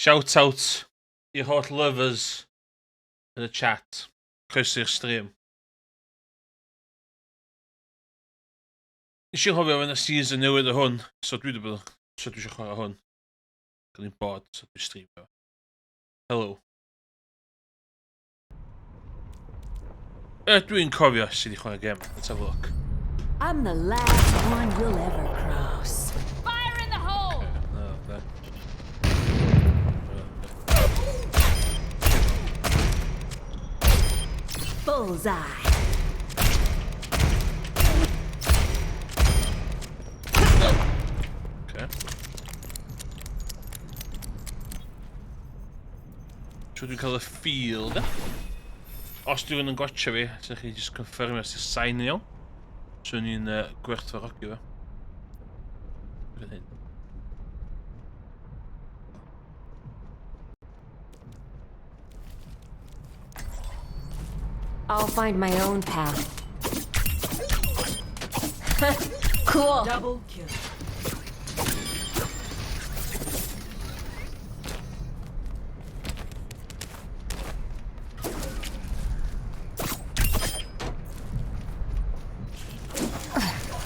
Shout out i'r holl lovers yn y chat. Croeso i'r stream. Nes i'n hofio fan y season newydd o hwn, so dwi eisiau chwarae hwn. Gan i'n bod, so dwi'n streamio. Hello. Dwi'n cofio sydd i chwarae gem. Let's have a look. I'm the last one you'll ever cross. Fire in the hole! Bullseye. Okay. Siw dwi'n cael y field. Os dwi'n yn gotcha fi, sy'n chi just confirmio os yw'n sign yn iawn. So ni'n gwerthfawrogi fe. Fydd hyn. I'll find my own path. Cool. Double kill.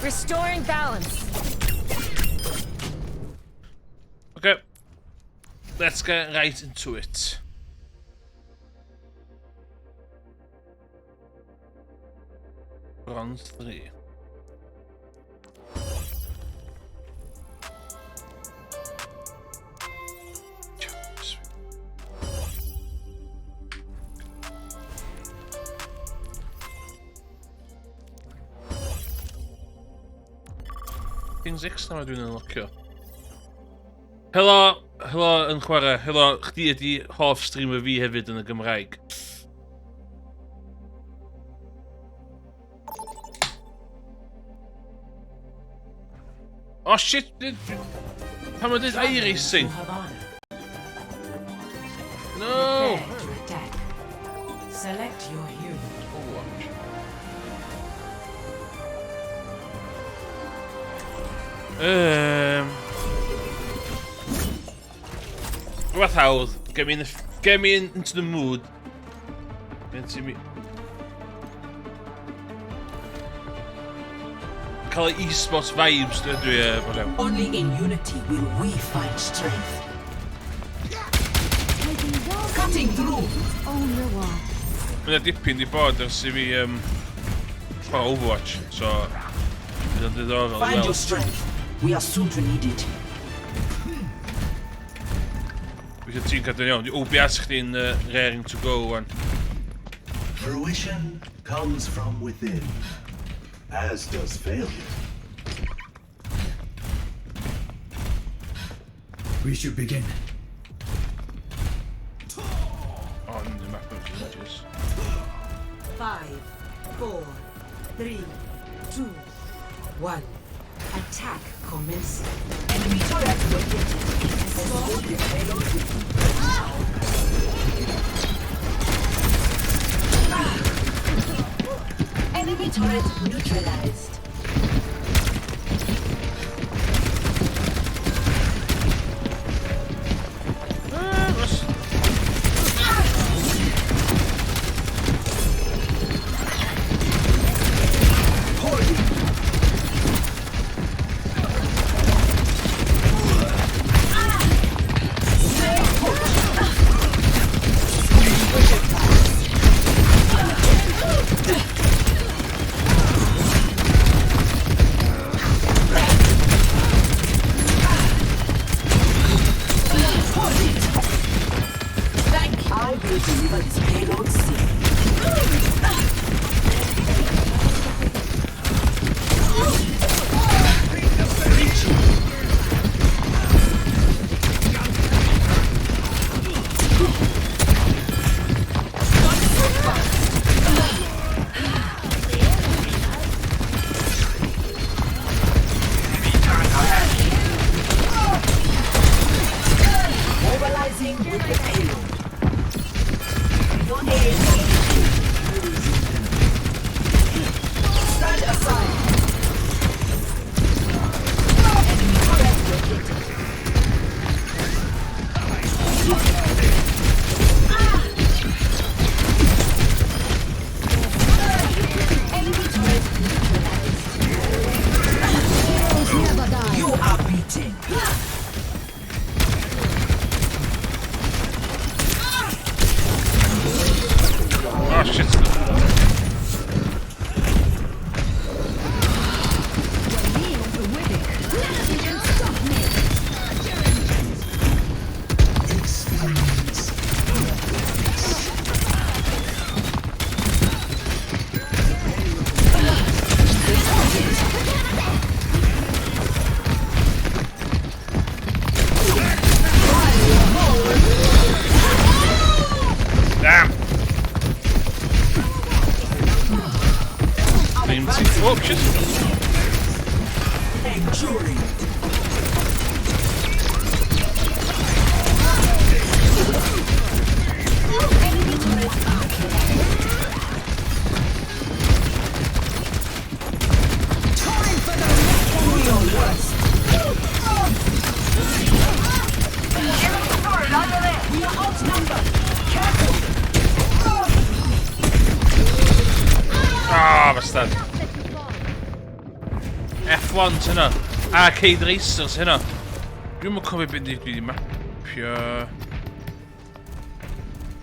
Restoring balance. Okay. Let's get right into it. Bronze 3. Things X na dwi'n unlockio. Helo yn chwarae. Helo, chdi ydi hoff streamer fi hefyd yn y Gymraeg. Oh shit! Pan mae'n dweud iRacing? No! Select your hero. Rhywbeth hawdd. Get me into the mood. Cael y e-sports vibes dwi Only in unity will we find strength. Cutting through. Own your wall. Mae'n dipyn di bod ers I fi chwarae Overwatch, so bydd yn diddorol Find your strength. We are soon to need it. Dwi'n ti'n cadw'n iawn. Di OBS chdi'n raring to go wan. Fruition comes from within, as does failure. We should begin. On the map of villages. 5, 4, 3, 2, 1. Attack commencing. Enemy turret Enemy turret neutralized. Damn! Team team. Oh, shit! Enduring. Ah, bastard. F1's hynna. Arcade Racers hynna. Dwi'm yn cofio beth dwi'n mapio.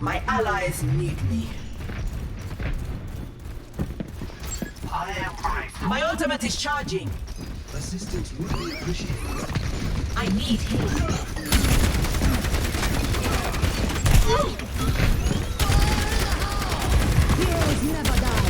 My allies need me. My ultimate is charging. Assistance would be appreciated. I need healing. Heroes never die.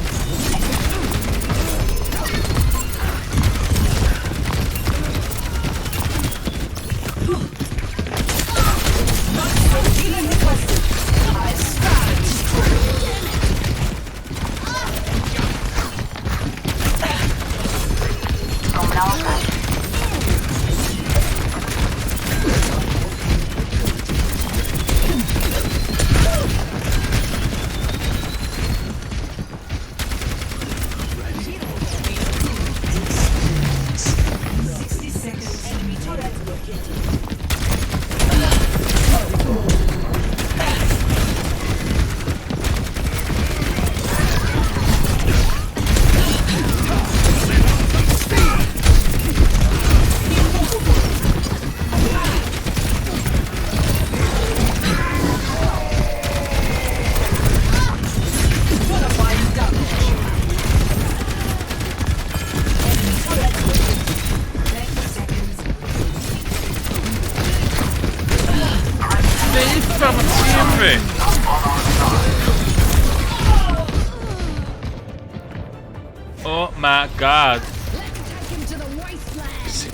Oh my god. Let's take him to the wasteland.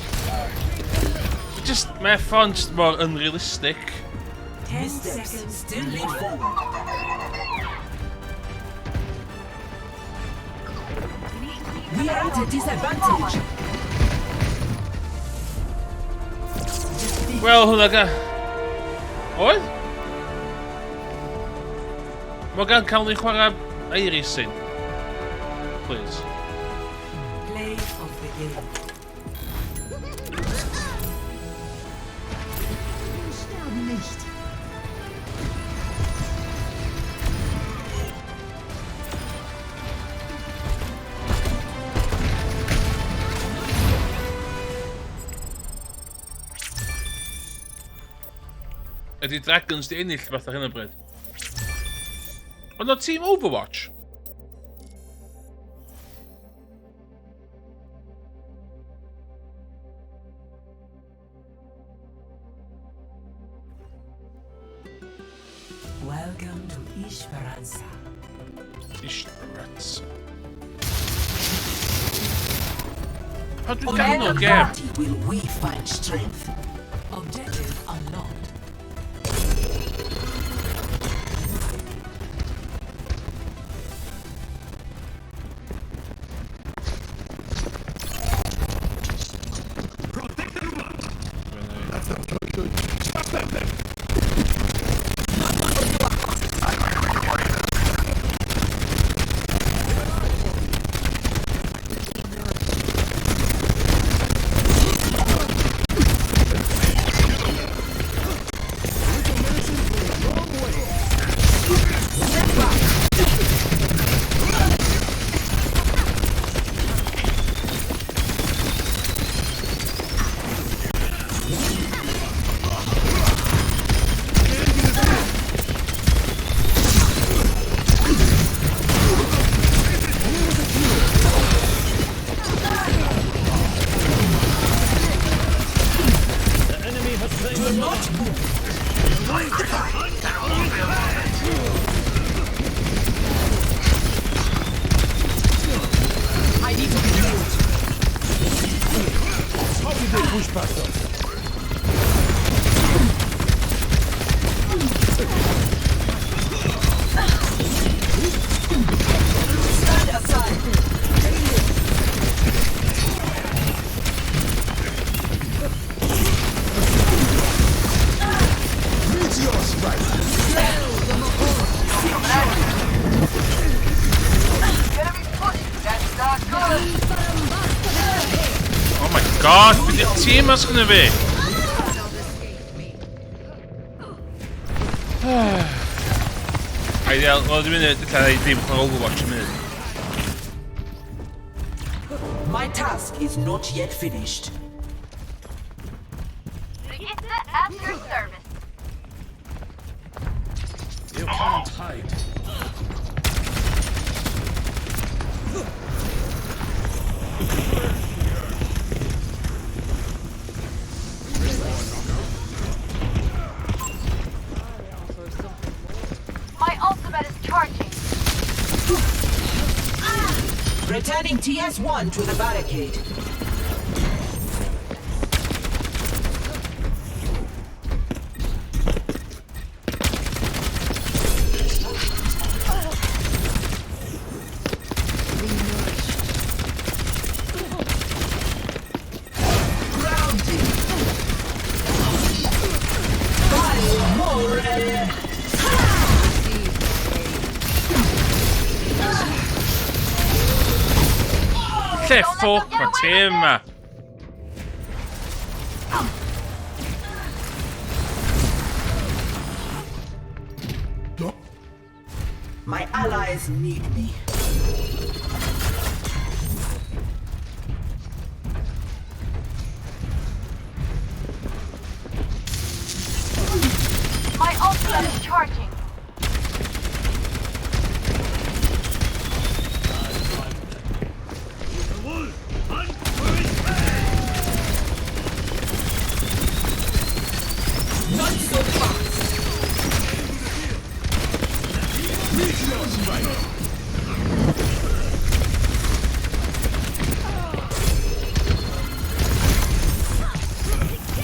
Just, my phone's just more unrealistic. 10 steps. Still lead forward. We are at a disadvantage. Wel, hwnna ga... Oedd? Mae gan cael ni chwarae Iris sy'n. Please. Play of the game. Sterben nicht. Ydy Dragons di ennill fath ar hyn o bryd? Ond o Team Overwatch? Welcome to Esperanza. Ishtarats. How do you Men download of game? party will we find strength. Objective unlocked. I need to be healed. How did they push past us? Stand aside. Meteor strike! Oh my god, be dit team als kunnen we? Ideal, wat doen we nu? Dit gaat hij team van Overwatch minute. My task is not yet finished. Brigitte at your service. You can't hide. My ultimate is charging. Returning TS1 to the barricade. Grounding. Balmore. Che fuck my team. My allies need me. My ultimate is charging. Not so fast. Meteor strike!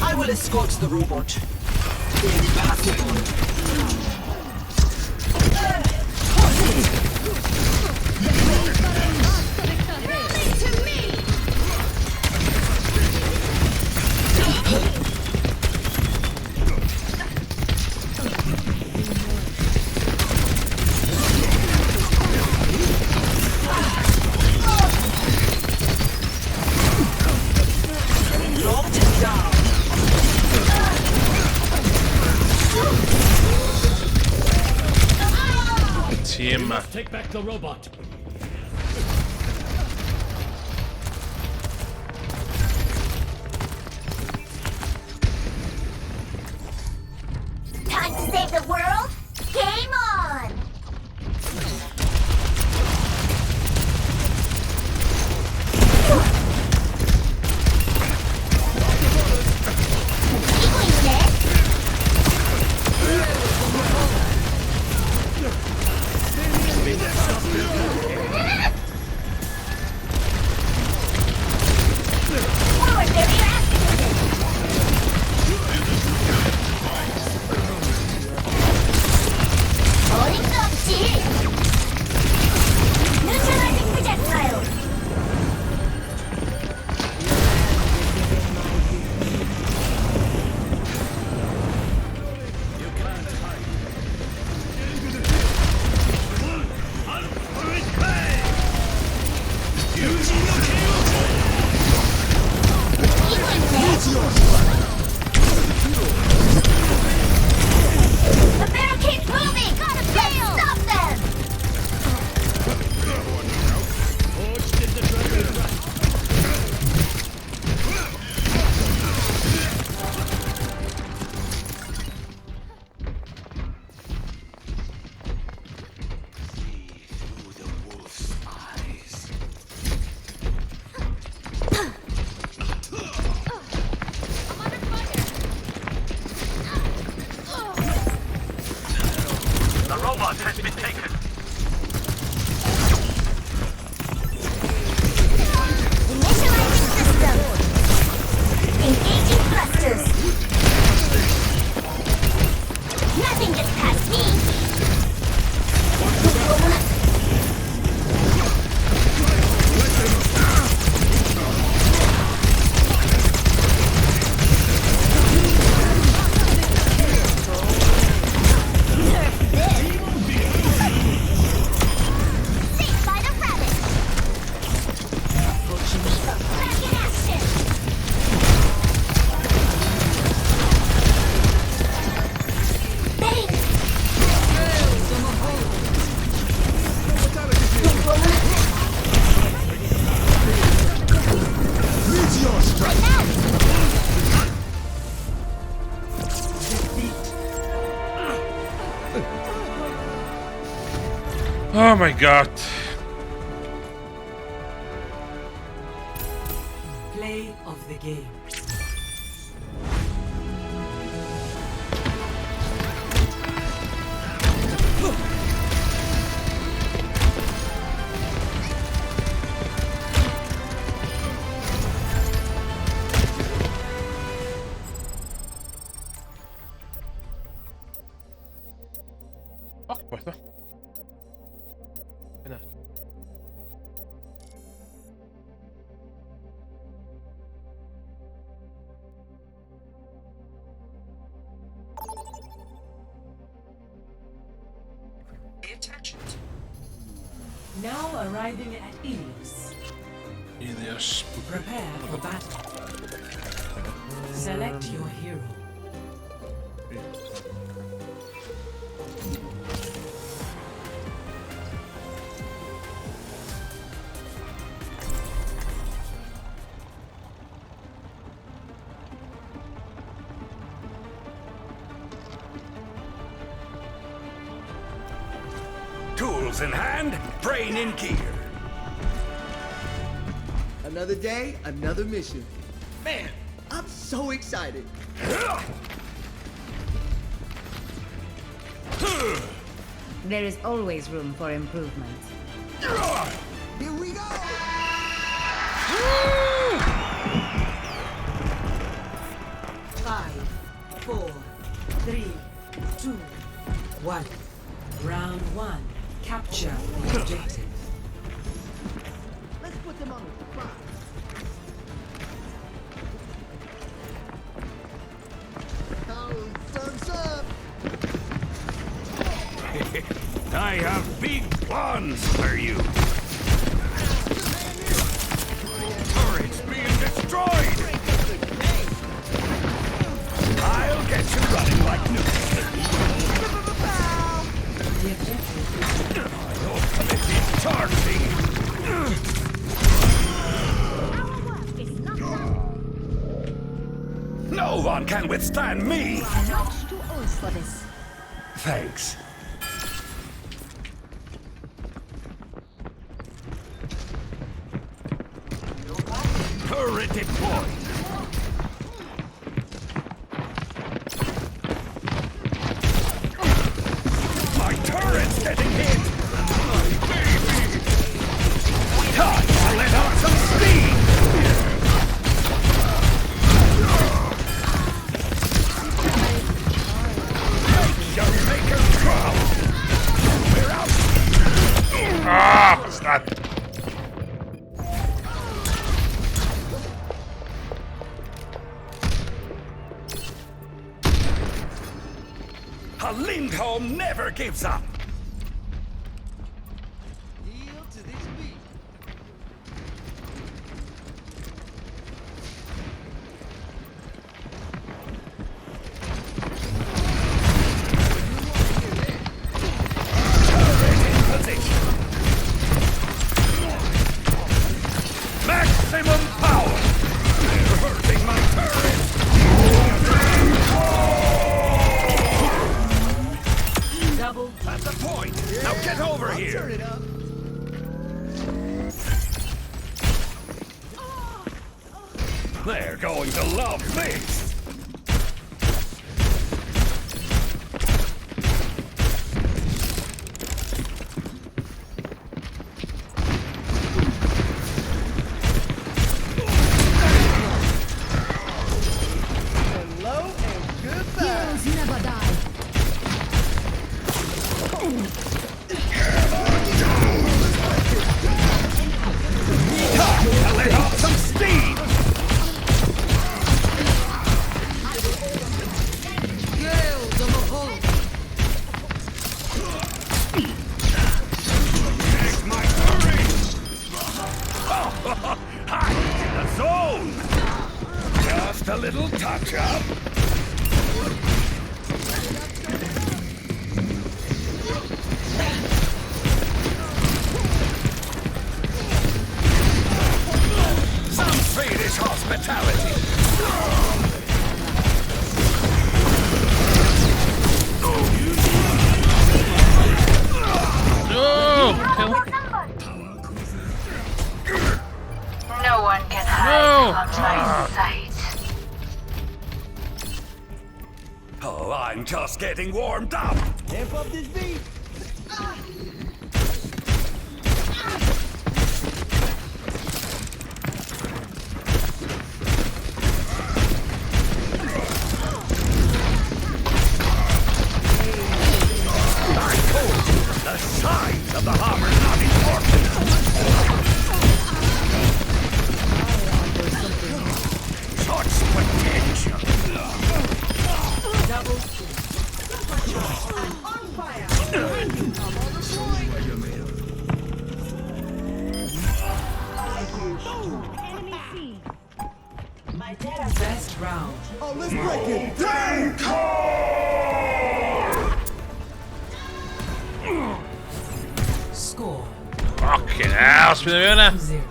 I will escort the robot. Impossible. Knocked down. Team. Take back the robot. Time to save the world? Game on! Forward, baby! robot has been taken. Initializing system. Engaging thrusters. Nothing gets past me. Saved by the rabbit. Back in action. Bang. Meteor strike! Oh my god. Play of the game. Wacht, wacht, wacht. Bijna. Pay attention. Now arriving at Ilios. Ilios. Prepare for battle. Select your hero. Tools in hand, brain in gear. Another day, another mission. Man, I'm so excited. There is always room for improvement. Here we go! Five, 4, 3, 2, 1. Round 1. Capture the objective. Let's put them on the spot. Oh, thumbs up! I have big plans for you. Turrets being destroyed. I'll get you running like new. The objective My ultimate is charging. No one can withstand me. Much too old for this. Thanks. Turret deployed. My turret's getting hit. My baby. Time to let out some steam. Make your maker proud. We're out. Ah, what's that? A Lindholm never gives up. Yield to this beat. Turret in position. Maximum power. They're hurting my turret. double. That's the point. Now get over Turn here. it up. They're going to love this. Time to let off some steam! Gale the Mahal. Take my turret! Hide in the zone! Just a little touch-up. Some Swedish hospitality. No! Kill. No one can No! hide from my sight. Oh, I'm just getting warmed up. Amp up this beat. The size of the hammer's not important. Such potential. Best round. Oh, let's break it. Score Fucking hell, Spinnerina. 0.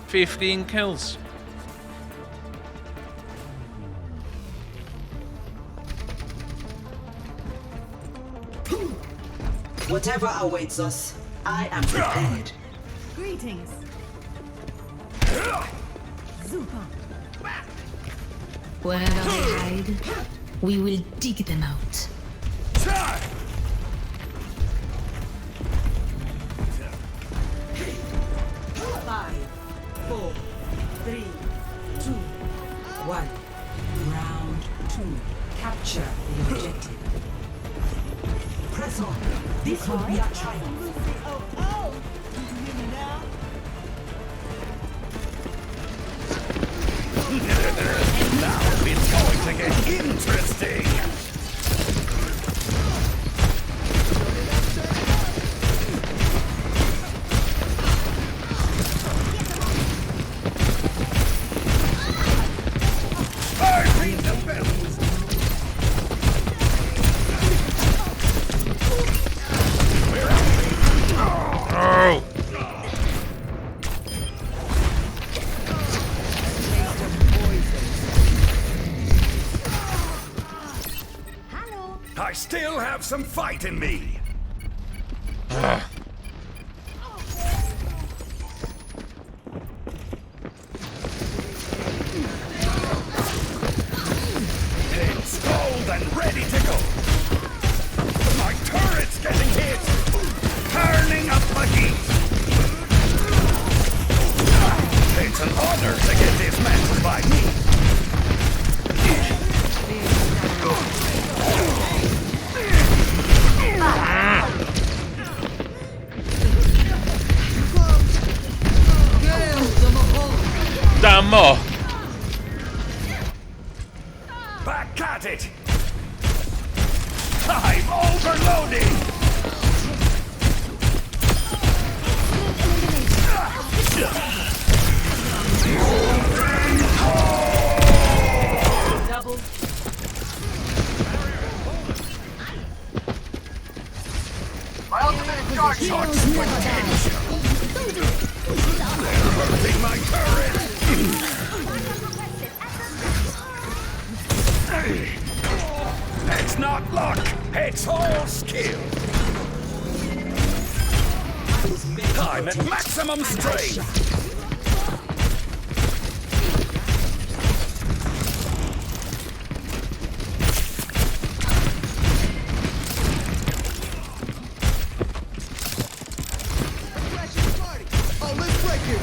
15 kills. Whatever awaits us, I am prepared. Greetings. Zupa. Wherever they hide, we will dig them out. Try. 5, 4, 3, 2, 1. Round 2. Capture the objective. Press on. This will be a triumph. Now it's going to get interesting. Burning the bells. Oh! I still have some fight in me. Installed and ready to go. My turret's getting hit. Turning up the heat. It's an honor to get dismantled by me. Gale the Mahal. Damn more. Back at it! I'm overloading! Double. My ultimate is charging. Such potential! They're hurting my turret! It's not luck, it's all skill! I'm at maximum strength! Oh, let's break it.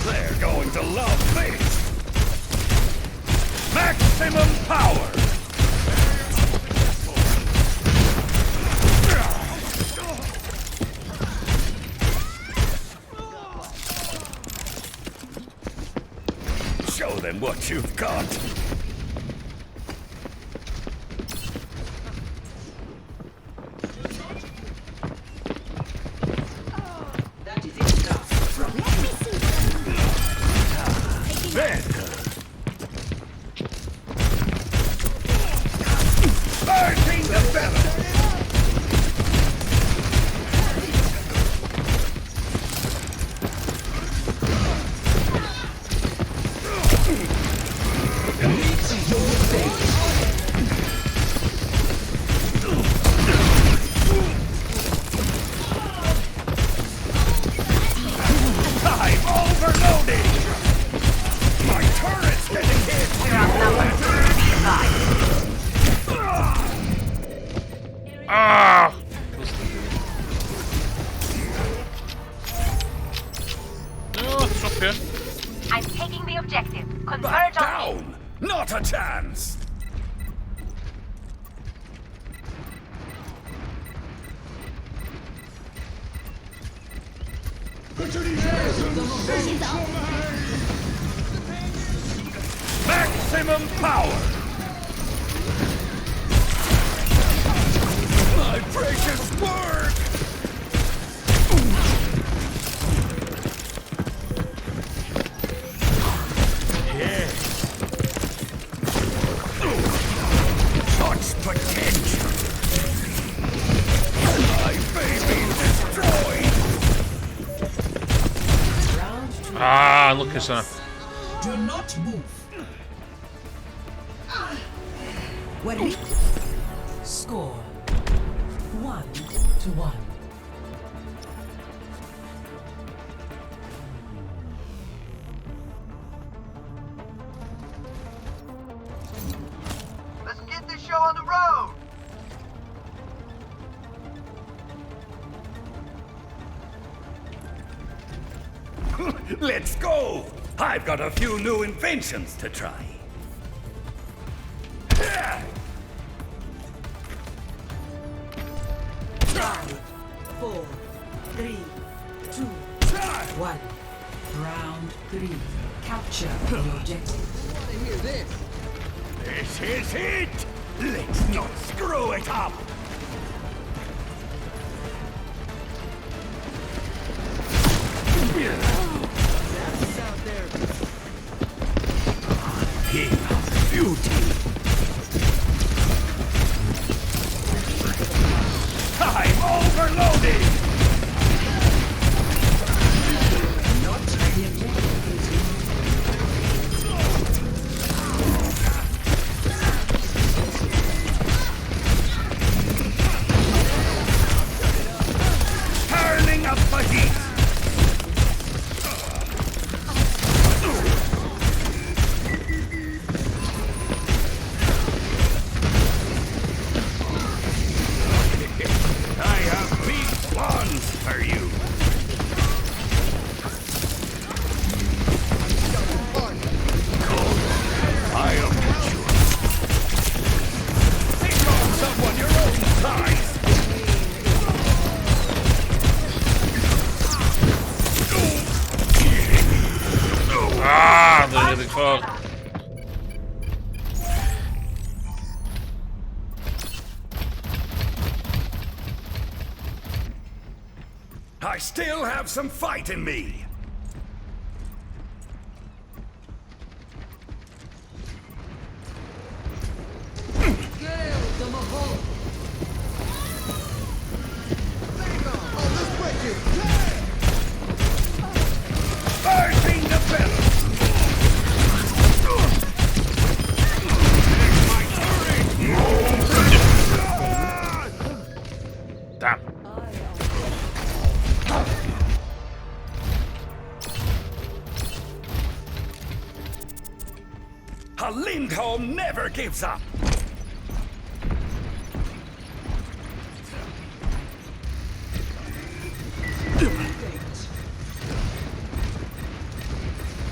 They're going to love this! Maximum power! them what you've got. That is enough. Let me see. Better. Bursting the bellows. I'm overloaded! My turret's getting hit! We're outnumbered. Be advised. Ah! No, it's up here. I'm taking the objective. Back Converge on me. down! Not a chance! Maximum power! My precious work! Yes. Such potential! My baby's destroyed! Round two. Ah, look at that. Do not move. When we score 1-1. Let's get this show on the road. Let's go! I've got a few new inventions to try. 4, 3, 2, 1. Round 3. Capture the objective. I hear this. This is it! Let's not screw it up! That's out there. King of beauty! I'm overloaded! Turning up the heat! I have big plans for you! I'll get you. Think on someone your own size! Ah, they're getting far. I still have some fight in me! Gale, the Mahal. There you go. Oh, let's break it. Bursting the bellows! Damn. A Lindholm never gives up!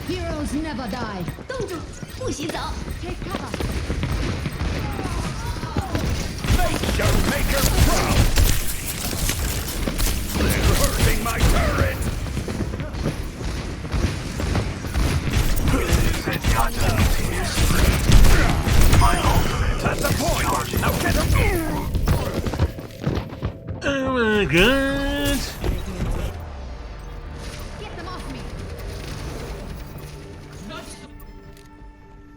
Heroes never die. 冻住，不许走。Take cover. Make your maker proud! They're hurting my turret! It's got to god! Get them off me.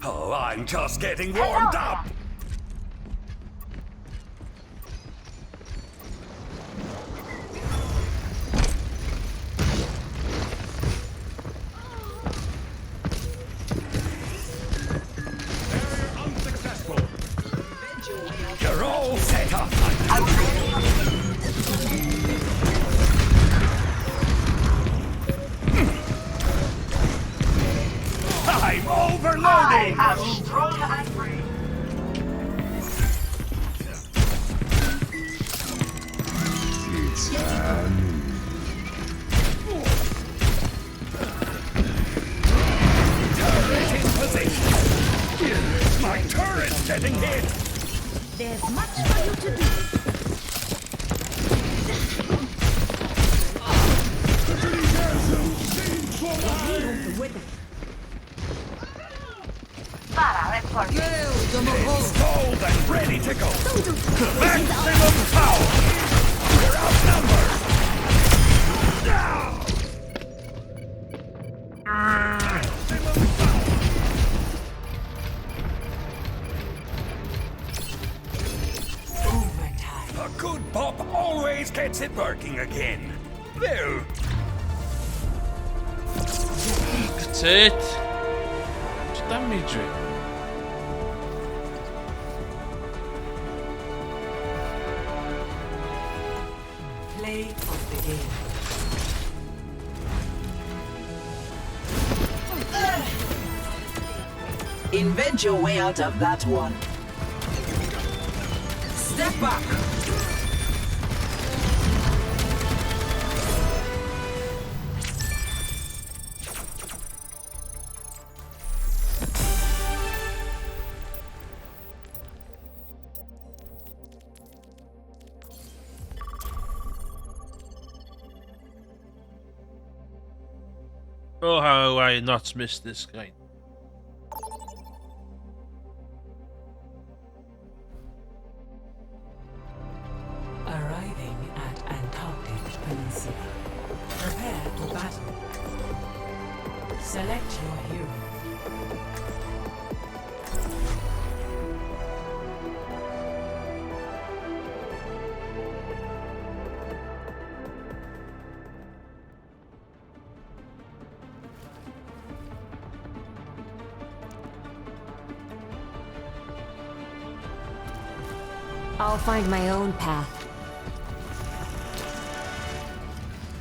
Oh, I'm just getting warmed up. Barrier unsuccessful. You're all set up. I'm overloading! Strong and free. Turret in position! My turret's getting hit! There's much for you to do. Para, let's work. Installed and ready to go! Maximum power! We're outnumbered! Overtime. A good pop always gets it working again. Well, That's it. What's damage it? Play of the game. Invent your way out of that one. Step back. Oh, how I not missed this guy. Arriving at Antarctic Peninsula. Prepare to battle. Select your hero. I'll find my own path.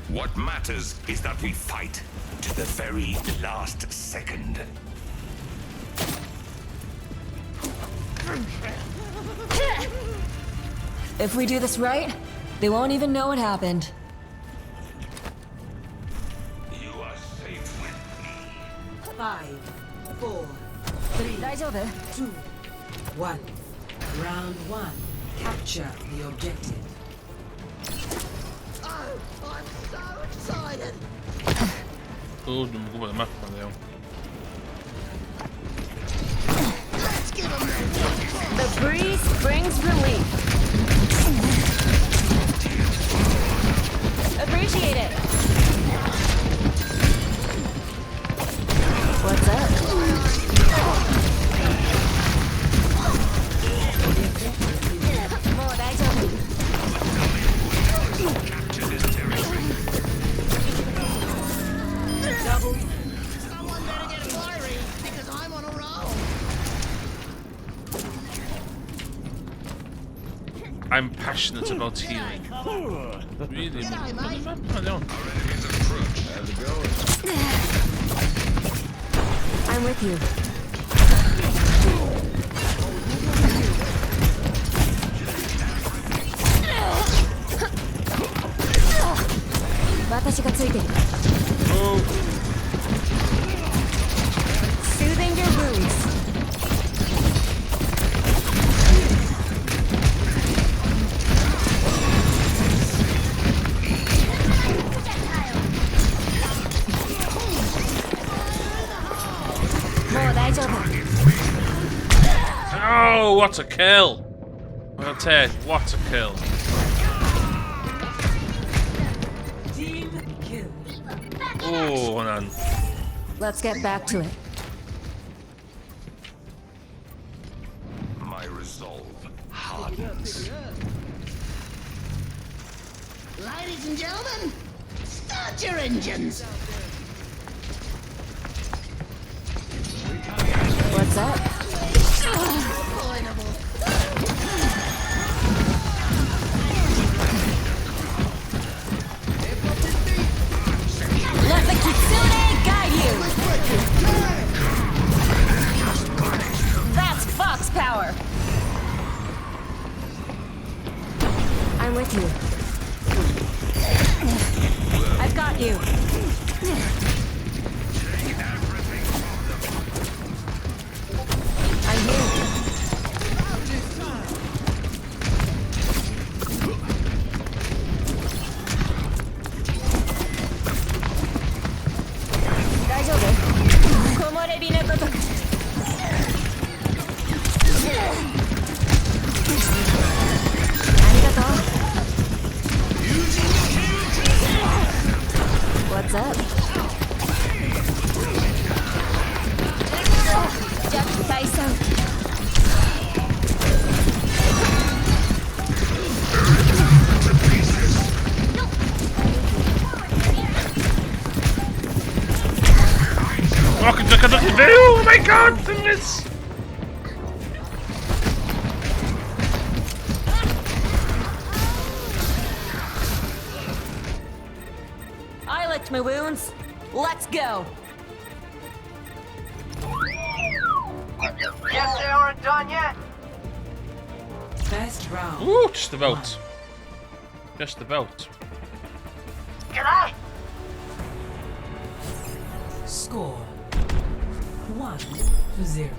what matters is that we fight to the very last second. If we do this right, they won't even know what happened. You are safe with me. 5, 4, 3, 大丈夫? 2, 1. Round 1. Capture the objective. Oh, I'm so excited. Oh, de me guarda más para allá. Let's give him that. The breeze brings relief. Appreciate it. What's up? Someone better get wiry because I'm on a roll. I'm passionate about healing. Really, I'm with you. Oh, Soothing your wounds. oh, what a kill! Well, Ted, what a kill! Oh, man. Let's get back to it. My resolve hardens. Ladies and gentlemen, start your engines. What's up? Let the Kitsune guide you. That's Fox power. I'm with you. I've got you. I'm here. What's up? Just say so. Oh my god, this! I licked my wounds. Let's go. Guess they aren't done yet. First round. Ooh, just about. Just about. Get out! Score 1-0.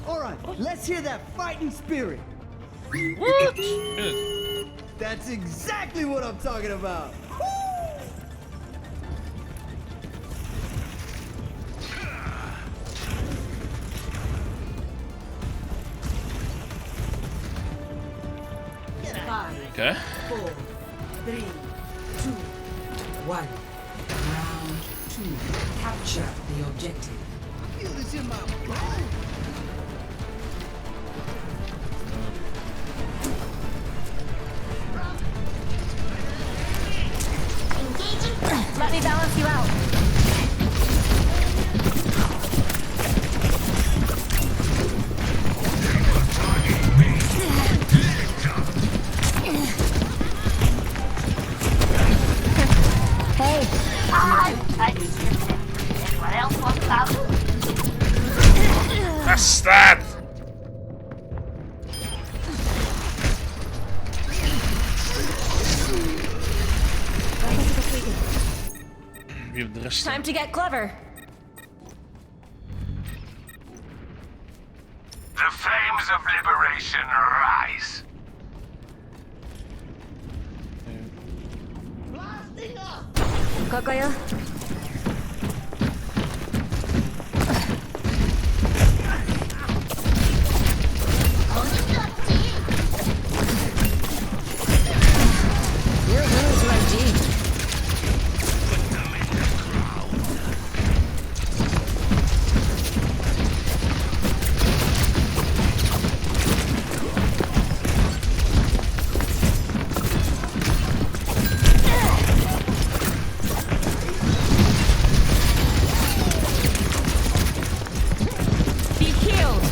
All right, let's hear that fighting spirit. What? Good. That's exactly what I'm talking about. Okay. 4, 3, 2, 1. Round 2. Capture the objective. Feel this in my bones. Let me balance you out. Hey. Anyone else want to out? That's that! Give the rest. Time to get clever. The flames of liberation rise. Kokoyo. Your wounds run deep. Be healed.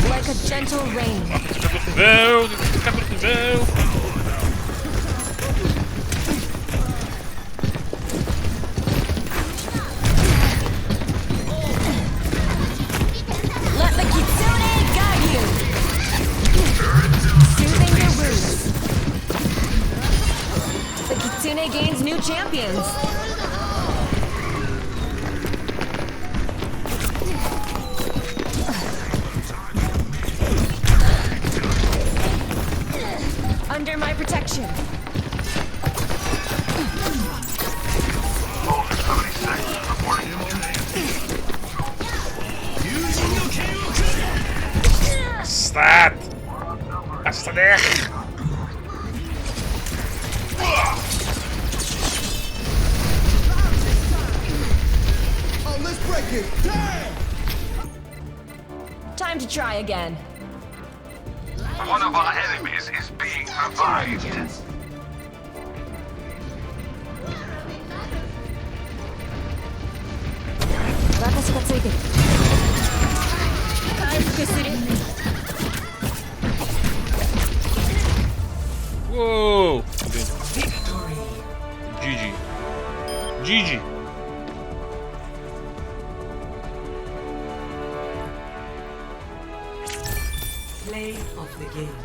Like a gentle rain. Wel, ik heb het wel. Let the Kitsune guide you. Soothing your wounds. The Kitsune gains new champions. protection. Staat! Hasta weg! Oh, let's break it. Damn! Time to try again. One of our enemies is being revived. Whoa! Victory. GG. GG. Play of the game.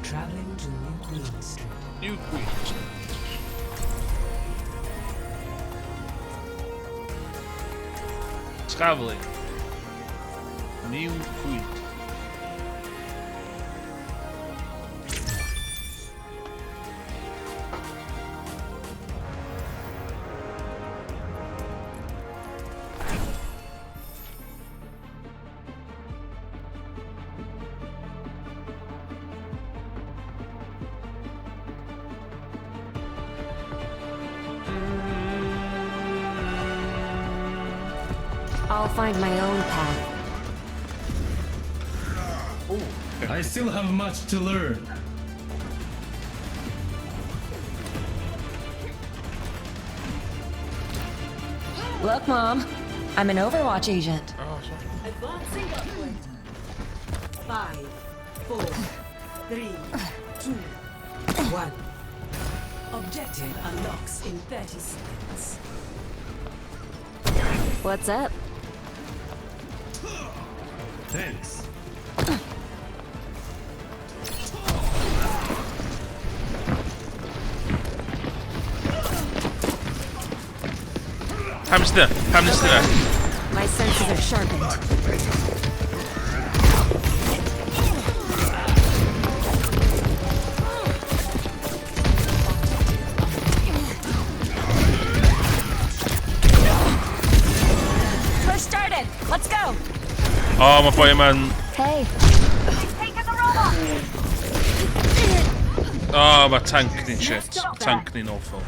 Traveling to New Queen Street. New Queen. Traveling. New Queen. I'll find my own path. I still have much to learn. Look, Mom. I'm an Overwatch agent. Advancing upward. 5, 4, 3, 2, 1. Objective unlocks in 30 seconds. What's up? Thanks. Hamster! Hamster! My senses are sharpened. Push started! Let's go! Oh, my fireman. Hey, Oh, my tank didn't shit. Tank didn't awful.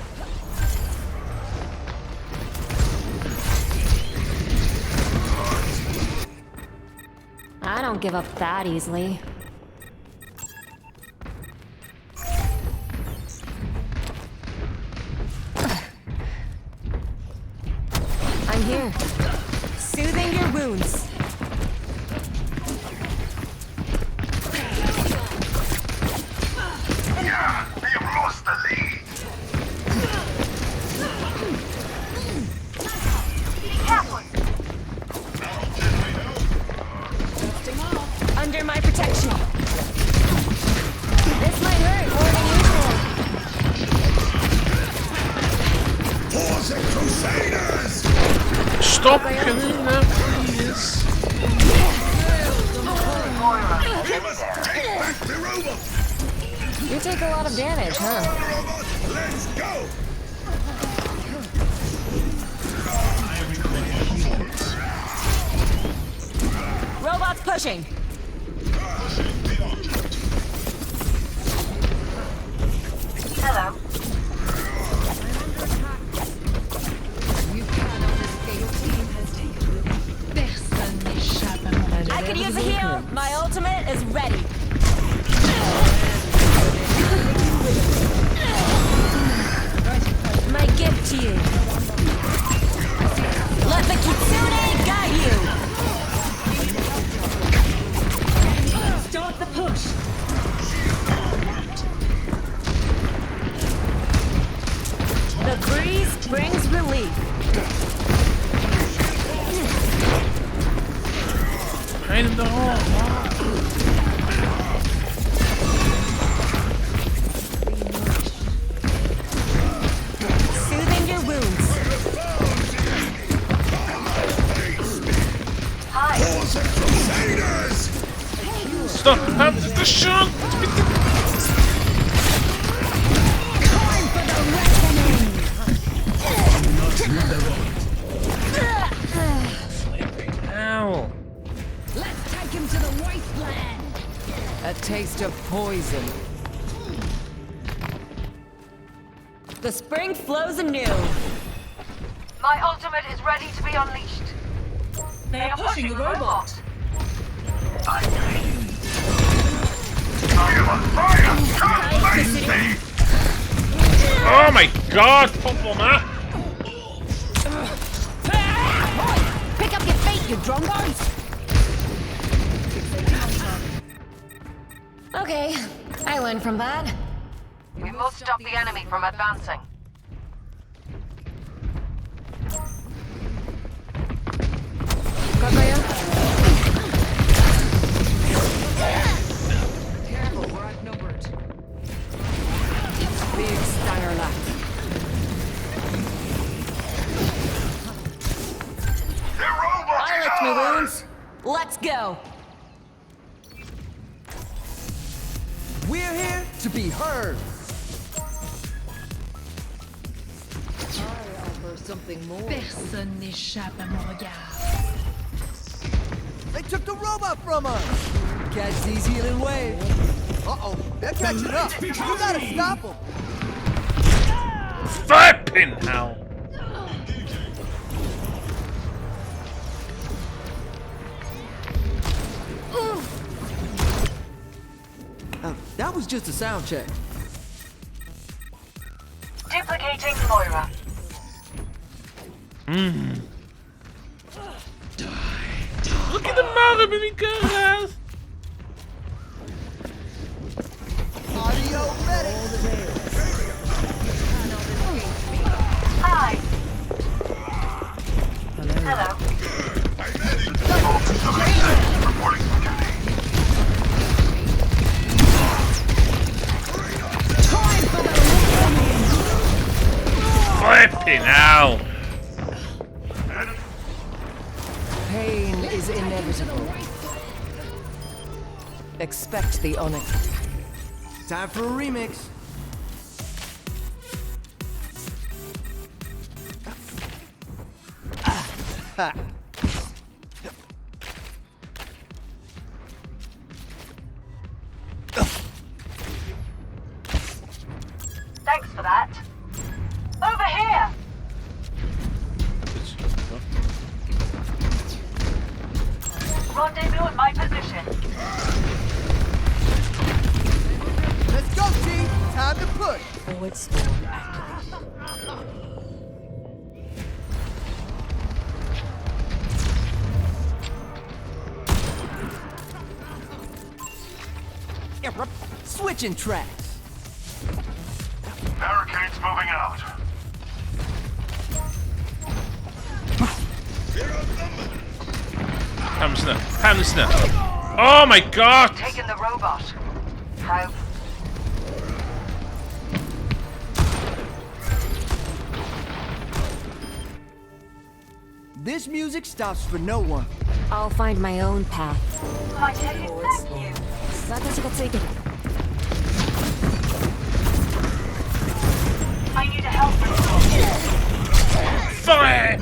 I don't give up that easily. I'm here. Soothing your wounds. We've lost the lead. Under my protection. This might hurt more than usual. Towards the Crusaders! Stop killing them, please. We must take back the robot! You take a lot of damage, huh? Robot, let's go! Robots pushing. Hello. I could use a heal. My ultimate is ready. freeze brings relief. Pain in the hole. Soothing your wounds. Stop! Have the shot! Ow! Let's take him to the wasteland. A taste of poison. The spring flows anew. My ultimate is ready to be unleashed. They are pushing the robot. Oh my god! Football man! Pick up your feet, you drongos! Okay, I learned from that. We must stop the enemy from advancing. Careful, we're outnumbered. Big Steyerlack. I licked my wounds. Let's go. We're here to be heard. I offer something more. Personne n'échappe à mon regard. They took the robot from us. Catch these healing waves. Uh-oh, they're catching up. You gotta stop them. Flipping hell! That was just a sound check. Duplicating Moira. Look at the mother, baby girl! Audio medic. Hi. Hello. Flipping hell! Pain is inevitable. Expect the unexpected. Time for a remix. Thanks for that. Over here. Rendezvous at my position. Let's go, team. Time to push. Forward storm activated. Switching tracks. Barricades moving out. Hamster. Oh my god! Taking the robot. How? This music stops for no one. I'll find my own path. I tell you, thank you. 私がついてる。I need a help. Flip!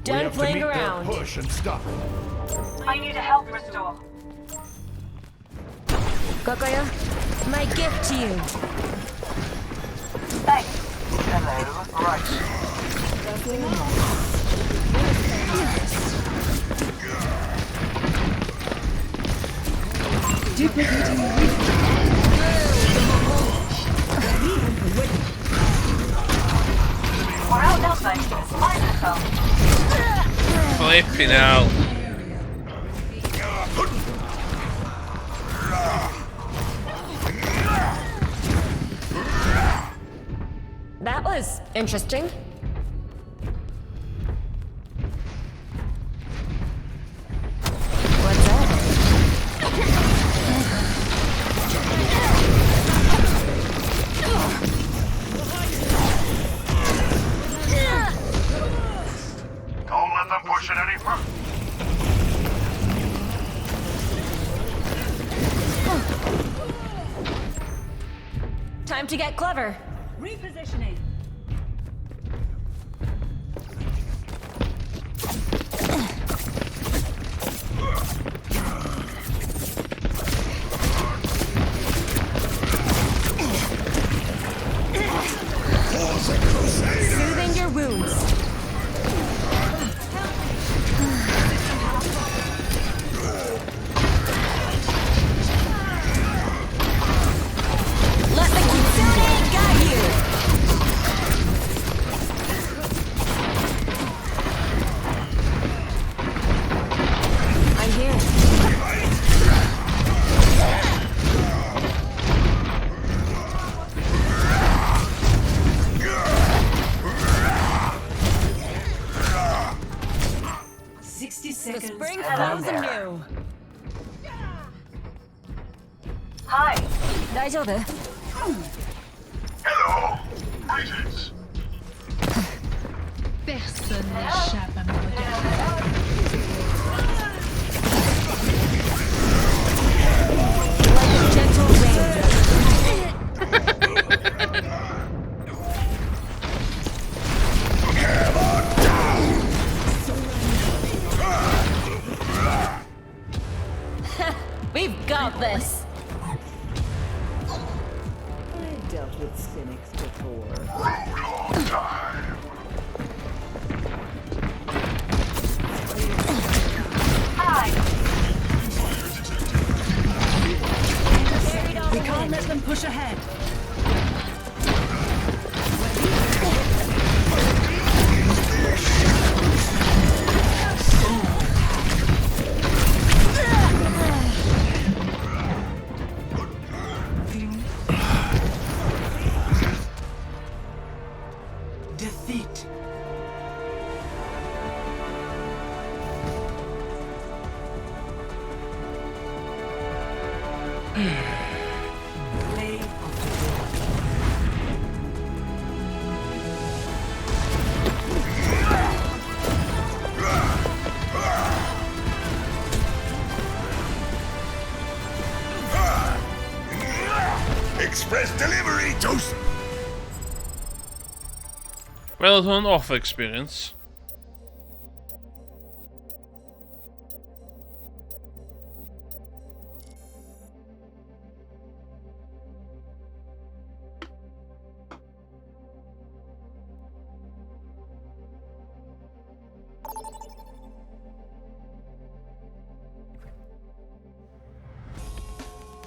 Done playing around. Push and stop. I need a help restore. Kokoyo, my gift to you. Thanks. Hello. Right. We're outnumbered. Find yourself. Flipping hell. was interesting. What's that? Don't let them push it any further. Time to get clever. Repositioning. Soothing your wounds. Let the Kitsune guide you. I'm here. The The spring spring flows flows anew. Hi. 大丈夫? Hello. Greetings. Personne n'échappe à mon regard. Like a gentle rain. We've got this. I dealt with cynics before. Hi. We can't let them push ahead. Defeat. Play of the Lord. Express delivery, Toast. Wel, het was een off experience.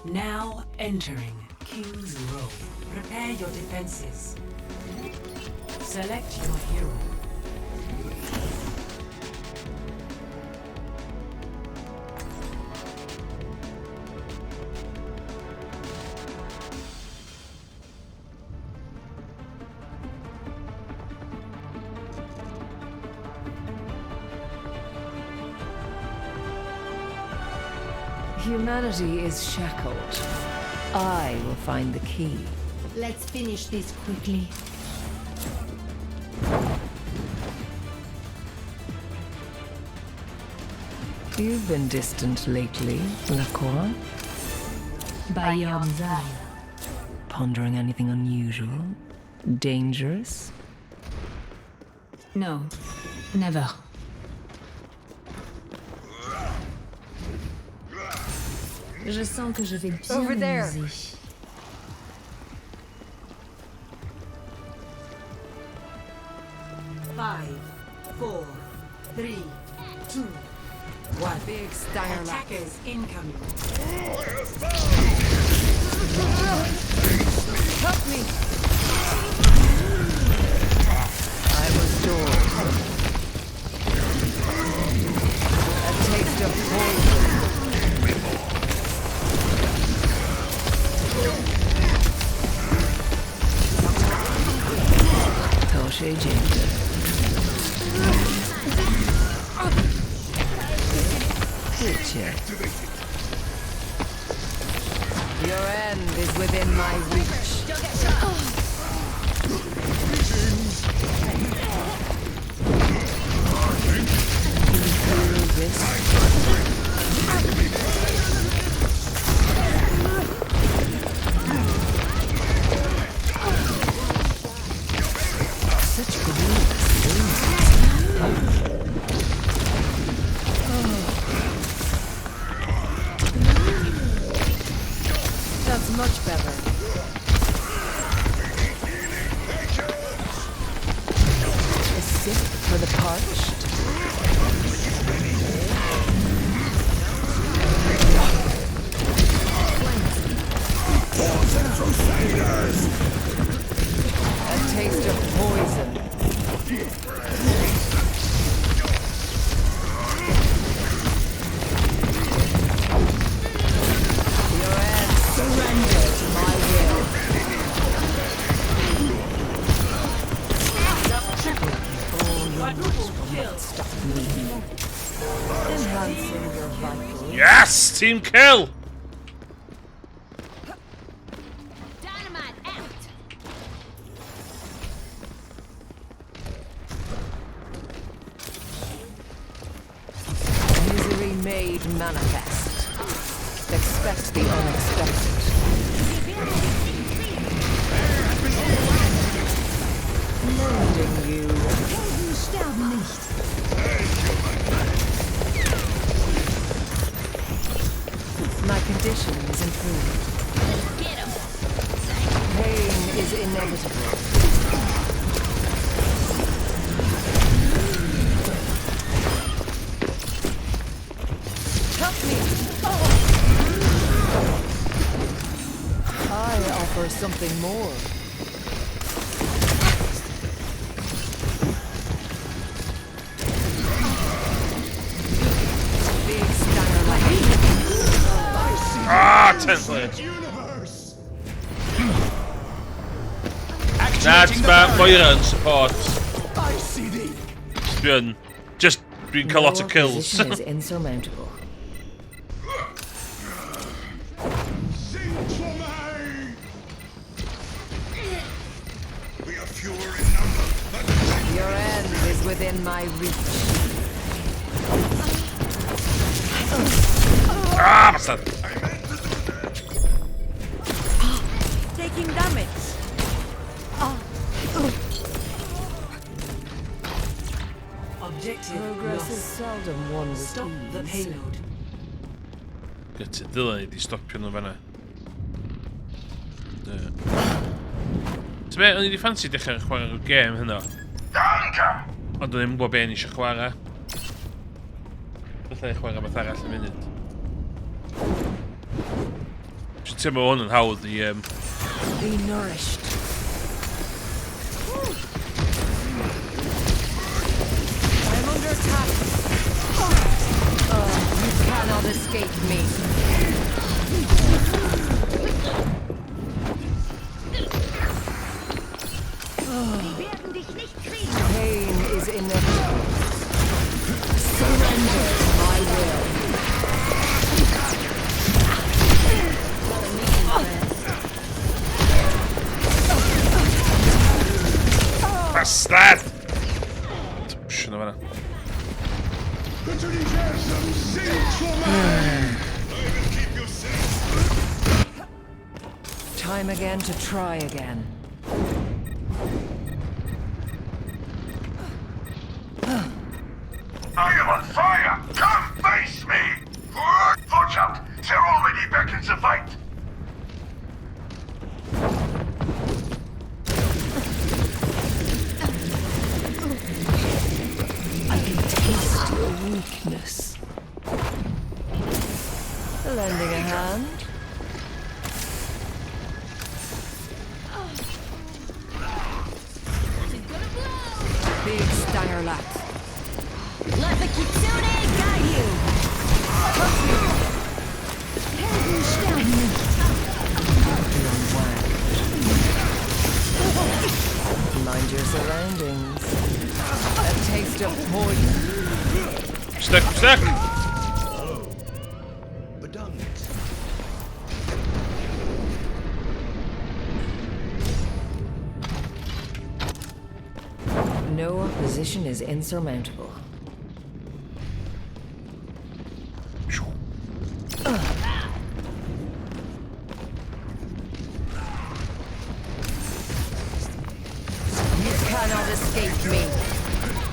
Now entering King's Row. Prepare your defenses. Select your hero. Humanity is shackled. I will find the key. Let's finish this quickly. You've been distant lately, Lacroix. By your design. Pondering anything unusual? Dangerous? No, never. Je sens que je vais bien Over there. m'amuser. Five, four, three, two, one. Big Steiner Attackers incoming. Help me! I was yours. A taste of poison. Your end is within my reach. Don't get shot. Such great That's much better. A sip for the parched. A taste of poison. Your end surrender to my will. Stop me. Enhancing your vitals. Yes! Team kill! Dynamite out. Misery made manifest. Expect the unexpected. Mending you. Helden sterben nicht. My condition is improved. Get him. Pain is inevitable. Help me! I offer something more. Big stunner like Ah, 10th layer. That's bad for your own support. Just been a lot of kills. Position is insurmountable. We are fewer in number, but Your end is within my reach. Ah, bastard. Taking damage. Objective Progress is lost. seldom won with Stop the ease. payload. Get it, dylen ni di stopio nhw fanna. T'be, o'n i di ffansi dechrau chwarae'r gêm hynna. Ond o'n i'n gwybod be ni eisiau chwarae. Bythai chwarae beth arall yn munud. Dwi'n teimlo hwn yn hawdd i... Be nourished. I'm under attack. You cannot escape me. Die werden dich nicht kriegen. Pain is inevitable. Surrender to my will. Bastard! Puxa, não vai não. Time again to try again. I am on fire! Come face me! Watch out! They're already back in the fight! I can taste your weakness. Lending a hand. Big Stangerlat. Let the Kitsune guide you. Helden sterben nicht. Mind your surroundings. A taste of poison. Stuck, stuck! verdammt. No opposition is insurmountable. You cannot escape me.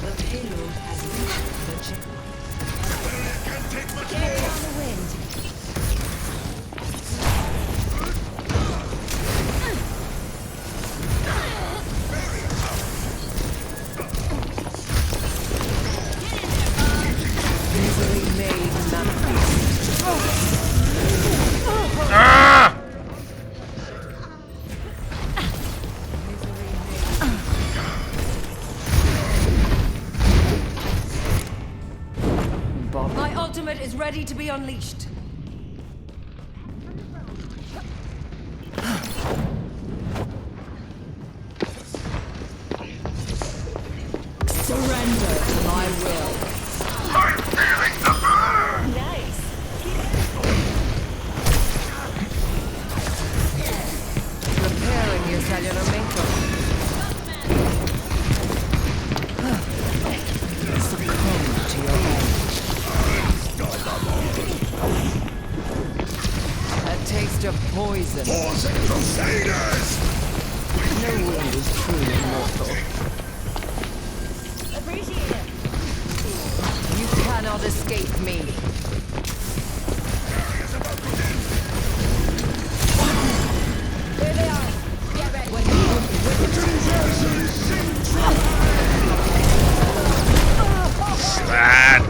The payload has reached the checkpoint. Carry on the wind. Misery made manifest. Ah! My ultimate is ready to be unleashed. Surrender to my will. I'm feeling the burn! Nice. Preparing your cellular makeup. Succumb to your end. A taste of poison. Force Crusaders! No wound is truly mortal. Appreciate it. You cannot escape me. There they are. Get ready. Slat!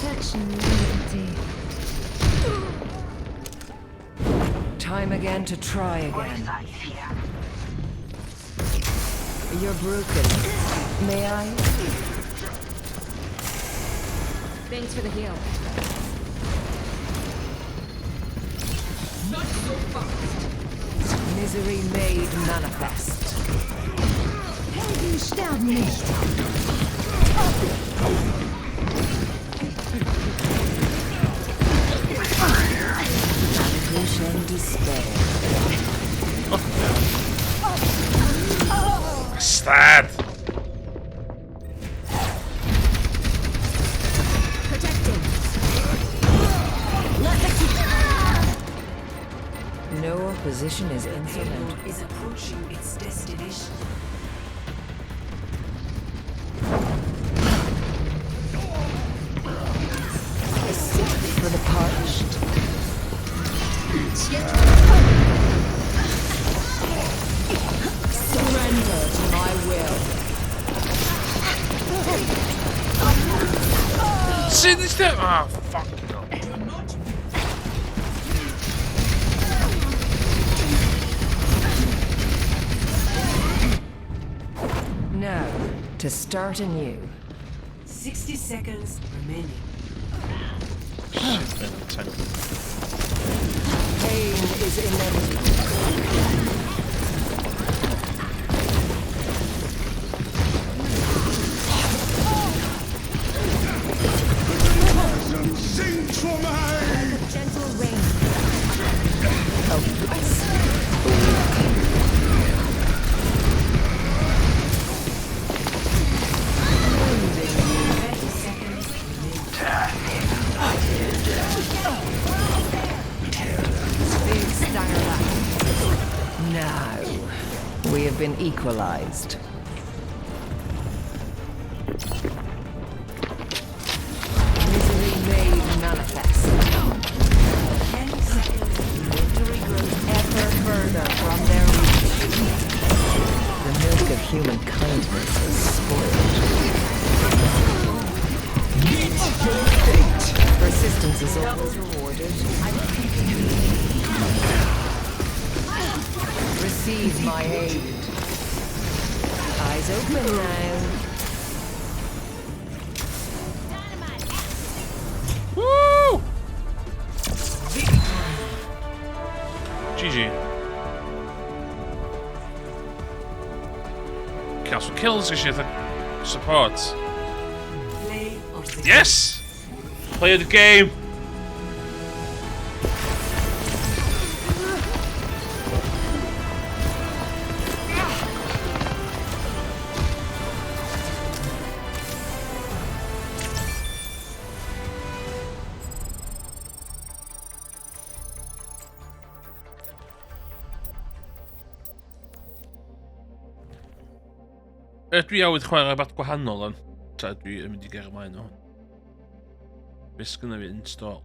Such nudity. Time again to try again. You're broken. May I? Thanks for the heal. Misery made manifest. Helden sterben nicht. Anguish and despair. Slat! Protecting. No opposition is insurmountable. Payload is approaching its destination. A sip for the parched. Surrender to my will. Sinister! Ah, fuck. Now, to start anew. 60 seconds remaining. Shit, man, tank. Pain is inevitable. Sing for me! Gentle rain. Oh, yes. Big stanger back. Now, we have been equalized. Misery made manifest. 10 seconds. Victory grows ever further from their reach. The milk of human kindness is spoiled. Persistence is always rewarded. Receive my aid. Eyes open now. Woo! GG. Castle kills is je support. Play of Yes! Play the game! Dwi awydd chwarae rhywbeth gwahanol on. Ta dwi yn mynd I ger ymlaen o hwn. Be sgynna fi install?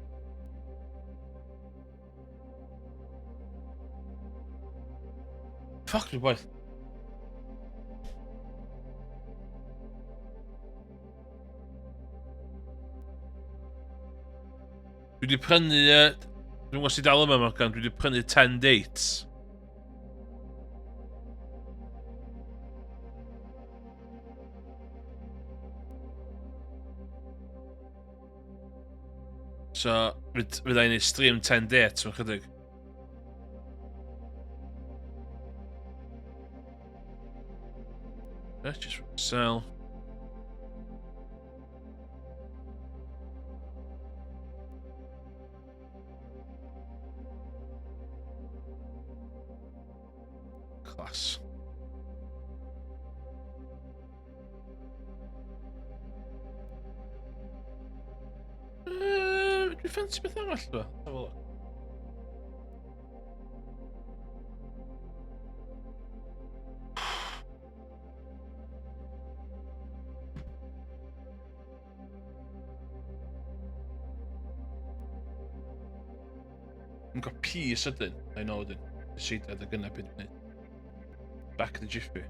Fuck, dwi'n boeth. Dwi wedi prynu... Dwi'n gwybod sydd dal yma, Morgan. Dwi wedi prynu 10 dates. So, fydda i'n stream 10 dates mewn chydig. Just sell. Class. Dwi'n fancy beth arall do? Have a look. Yn got peace ydyn, I know ydyn. Seitiad y gynnau byd ni. Back the jiffy.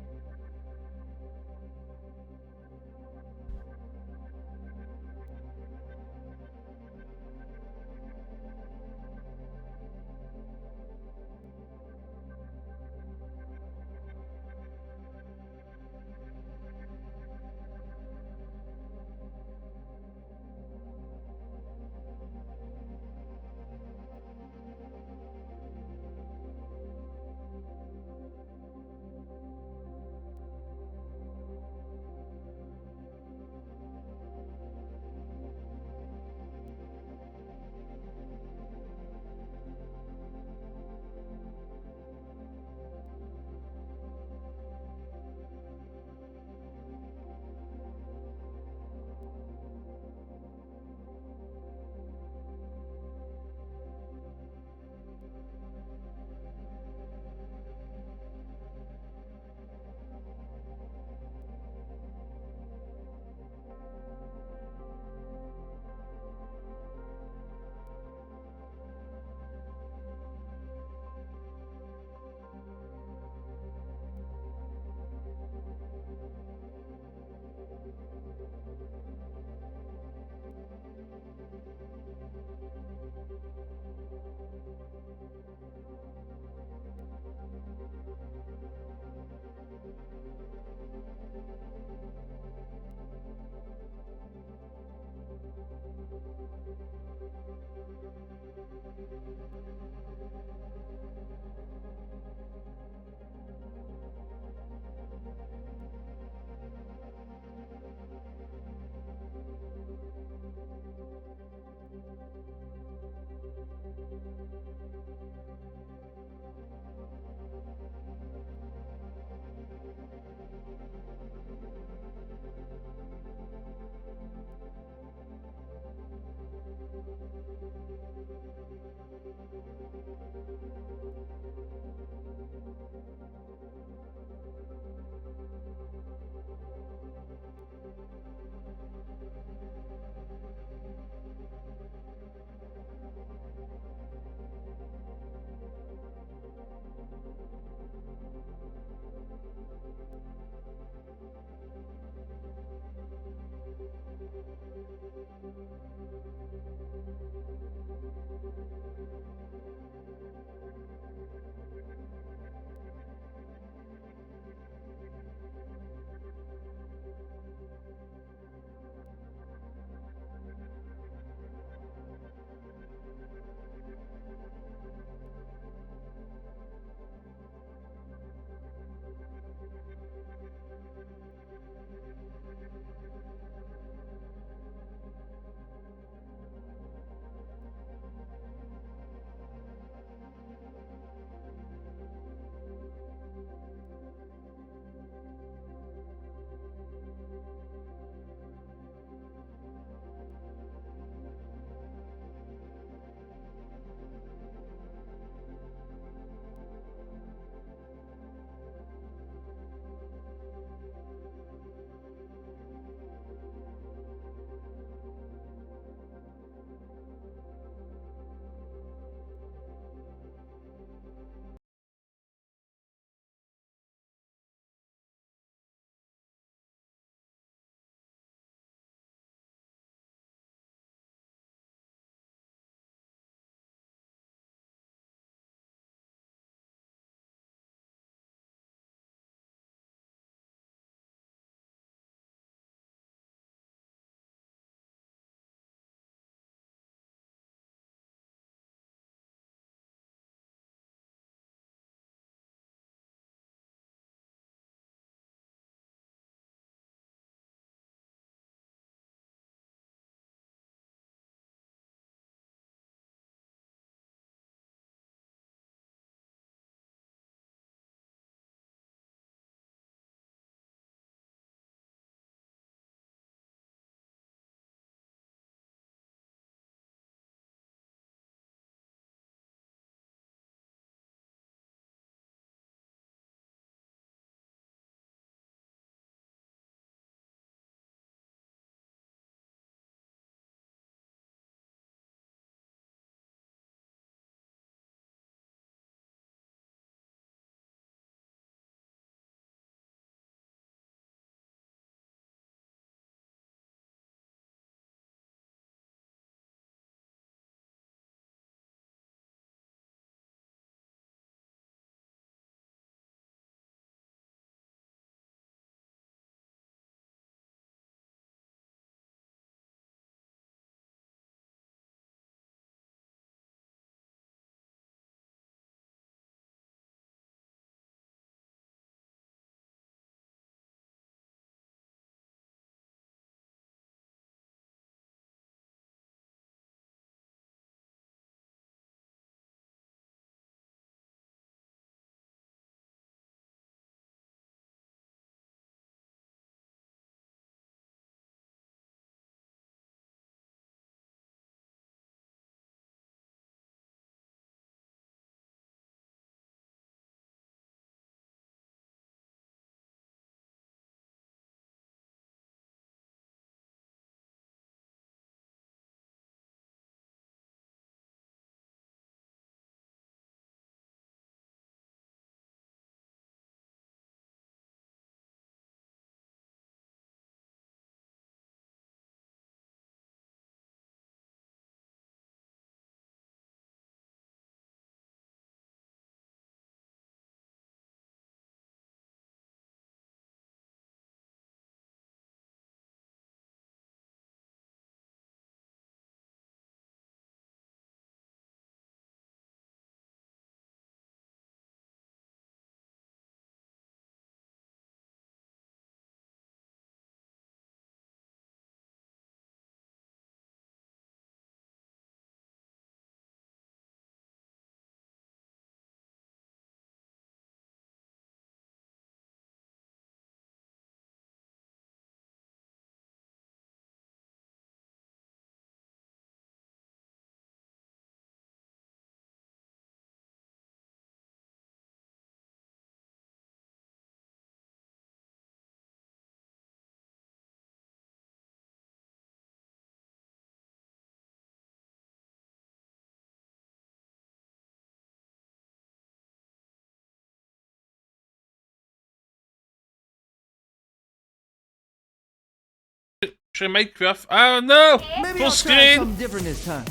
Should I make me off? Oh no! Maybe Full I'll try screen! something different this time.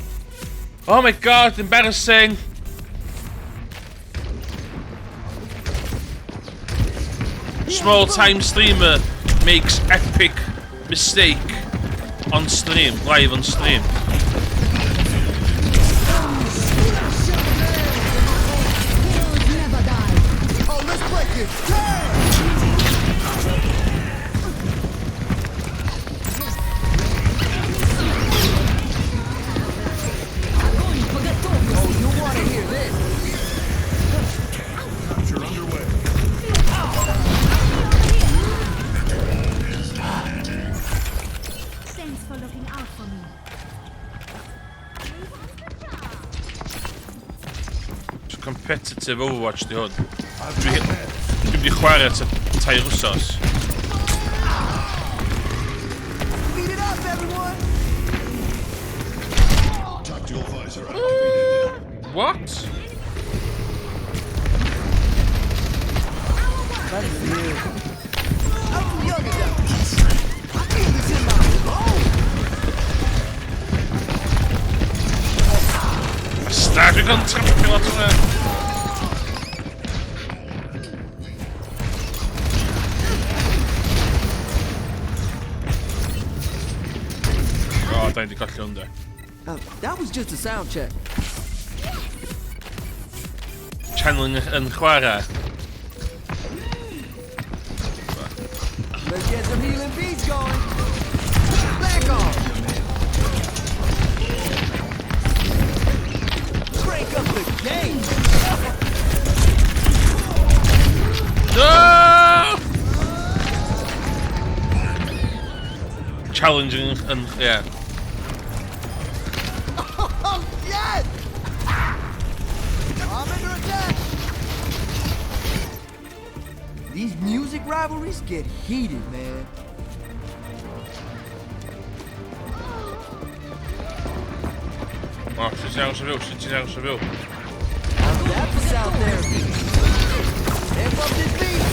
Oh my god, embarrassing! Small time streamer makes epic mistake on stream, live on stream. Never die. Oh, let's break it. Damn! Oh, you want to hear this? Capture underway. Thanks for looking out for me. Competitive Overwatch di hwn. Dwi'n mynd i chwarae ta tair wsos. Beat it up, everyone! Tactical visor activated. What? That's weird. I'm too young to die. I feel this in my bones. Bastard, dwi'n cael trapio lot o hwnna. O, da ni di colli hwnna. That was just a sound check. Channeling yn chwarae. Let's get some healing beats going. Back off. Crank up the game. No! Challenging and yeah. Oh, yes! I'm under attack. These music rivalries get heated, man. O, sy'n ti'n aros o fyw. How's that for sound therapy? Amp up this beat.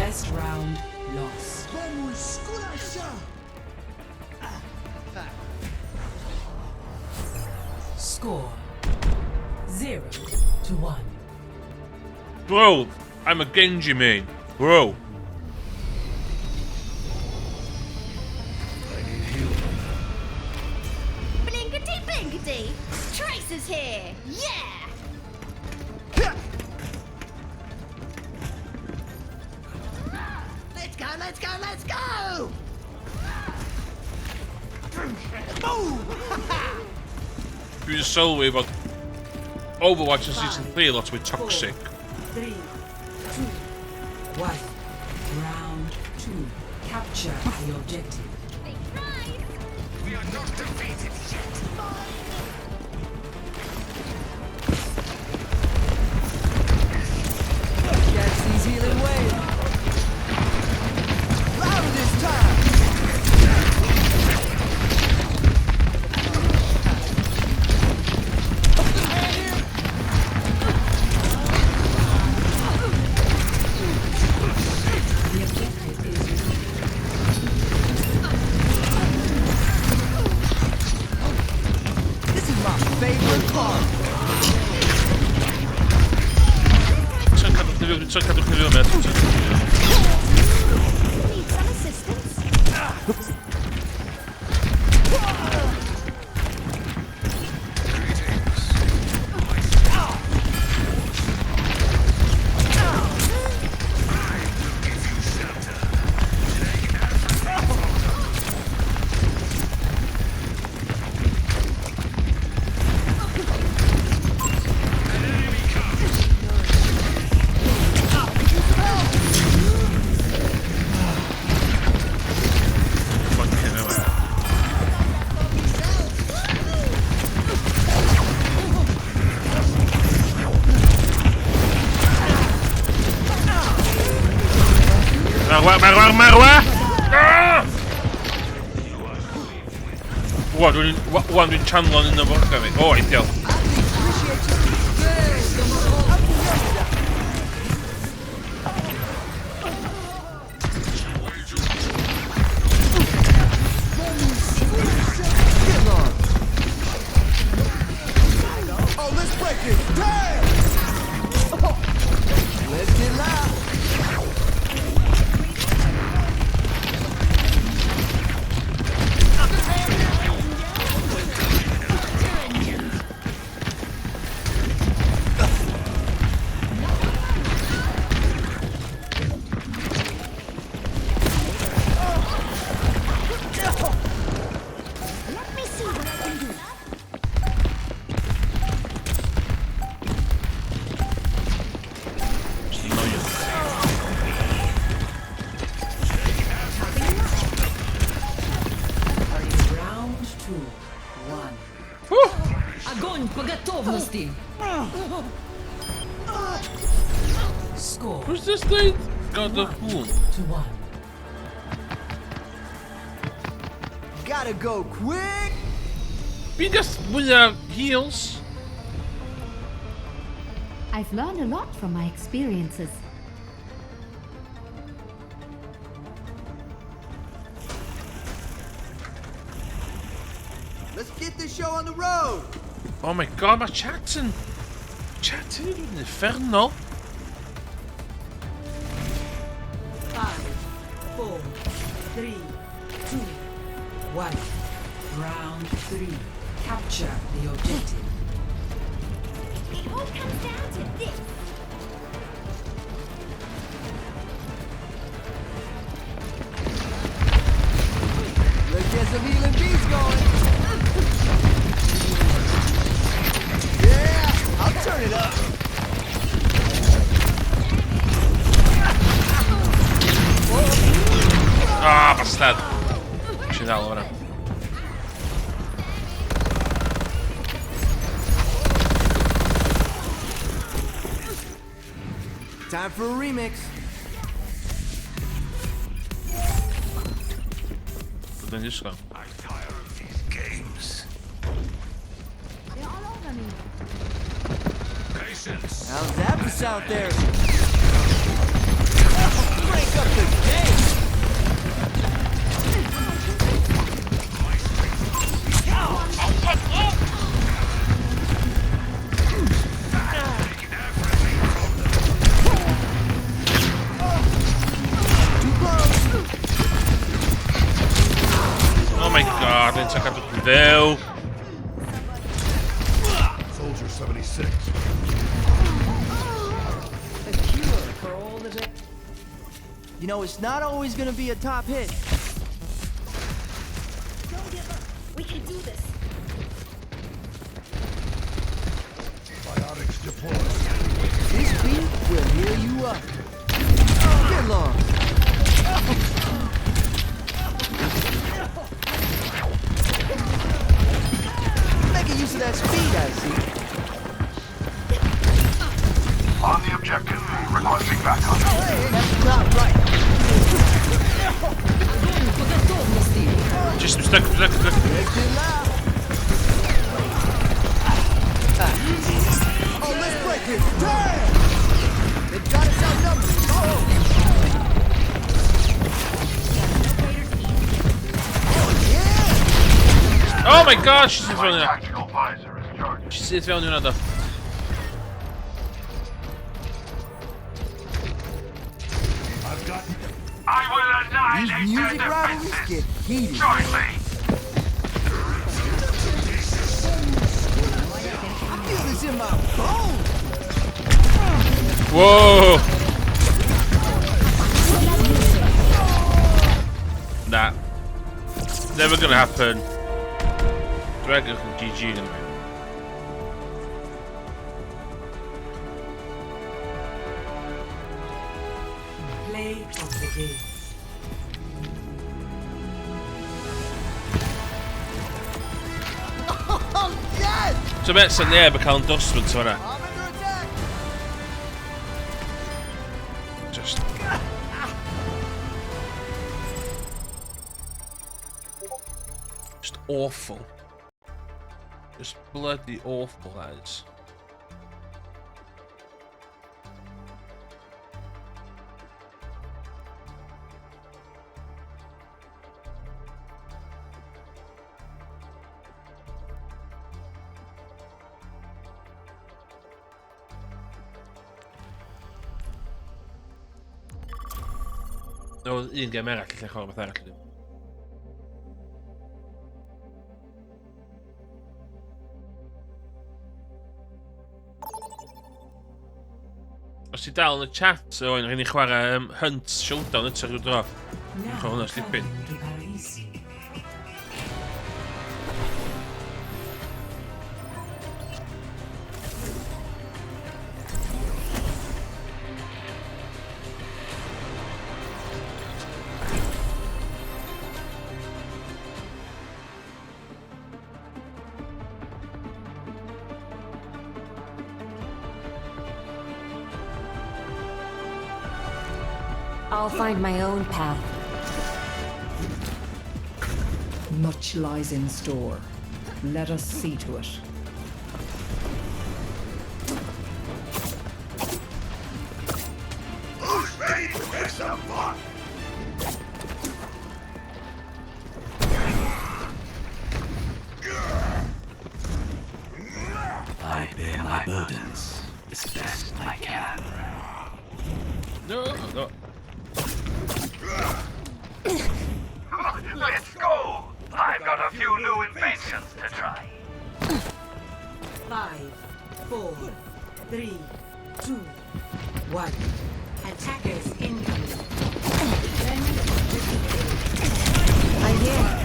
Best round lost. Score 0-1. Bro, I'm a Genji main. Bro. Blinkety blinkety. Trace is here. Yeah. Let's go, let's go, let's go. Dwi'n sylwi fod Overwatch yn Season 3 lot mwy toxic. 3, 2, 1. Round 2. Capture the objective. We are not defeated yet. Catch these healing waves. Louder this time. This is my favorite part. Trzeba cadw chwilio metr. Need some assistance? Marwa! Wan dwi'n chanlon yn y fodca fi. O, ideal. по готовности. Score Who's this dude? God of War. 2-1. Gotta go quick. Because with their heels. I've learned a lot from my experiences. Let's get this show on the road. Oh my god, maar chatten. Chatten in Inferno. 5, 4, 3, 2, 1. Round 3. Capture the objective. It all comes down to this. Let's get some healing beats going. Yeah, I'll turn it up. Ah, bastard. Ci dà ora. Time for a remix. Dan is het. I'm tired of these games. They're all over me. Patience. How's that for out there? Break up the game. Oh my god, dit gaat het wel. Soldier 76. A cure for all the day. You know, it's not always gonna be a top hit. Don't give up. We can do this. Biotics deployed. This beat will heal you up. Get long. Making use of that speed, I see. On the objective, requesting backup. Hey, that's not right. По готовности. Just stuck. Let's get loud. Oh, let's break it. Damn! They've got us outnumbered. Oh! Oh my god, she zit wel in. Tactical visor is charged. She zit wel nu naar de. I've got I will These annihilate music their rivalries defenses. get heated. Join me. I feel this in my bones. Whoa! Nah. Never gonna happen. Dragon GG anyway. Play of the game. Oh, yes! Så mensen nee bekend dustment sådär. I'm under attack. Just. Just awful. Just bloody awful, lads. Nou, één keer merk ik gewoon wat eigenlijk doen. Os ti dal yn y chat o yn rhaid i chwarae Hunt Showdown eto rhyw dro. Dwi'n hwnna slipin. I'll find my own path. Much lies in store. Let us see to it. Who's ready to have some fun? I bear my burdens as best I can. No, no. Let's go! I've got a few new inventions to try. 5, 4, 3, 2, 1. Attackers incoming. I hear.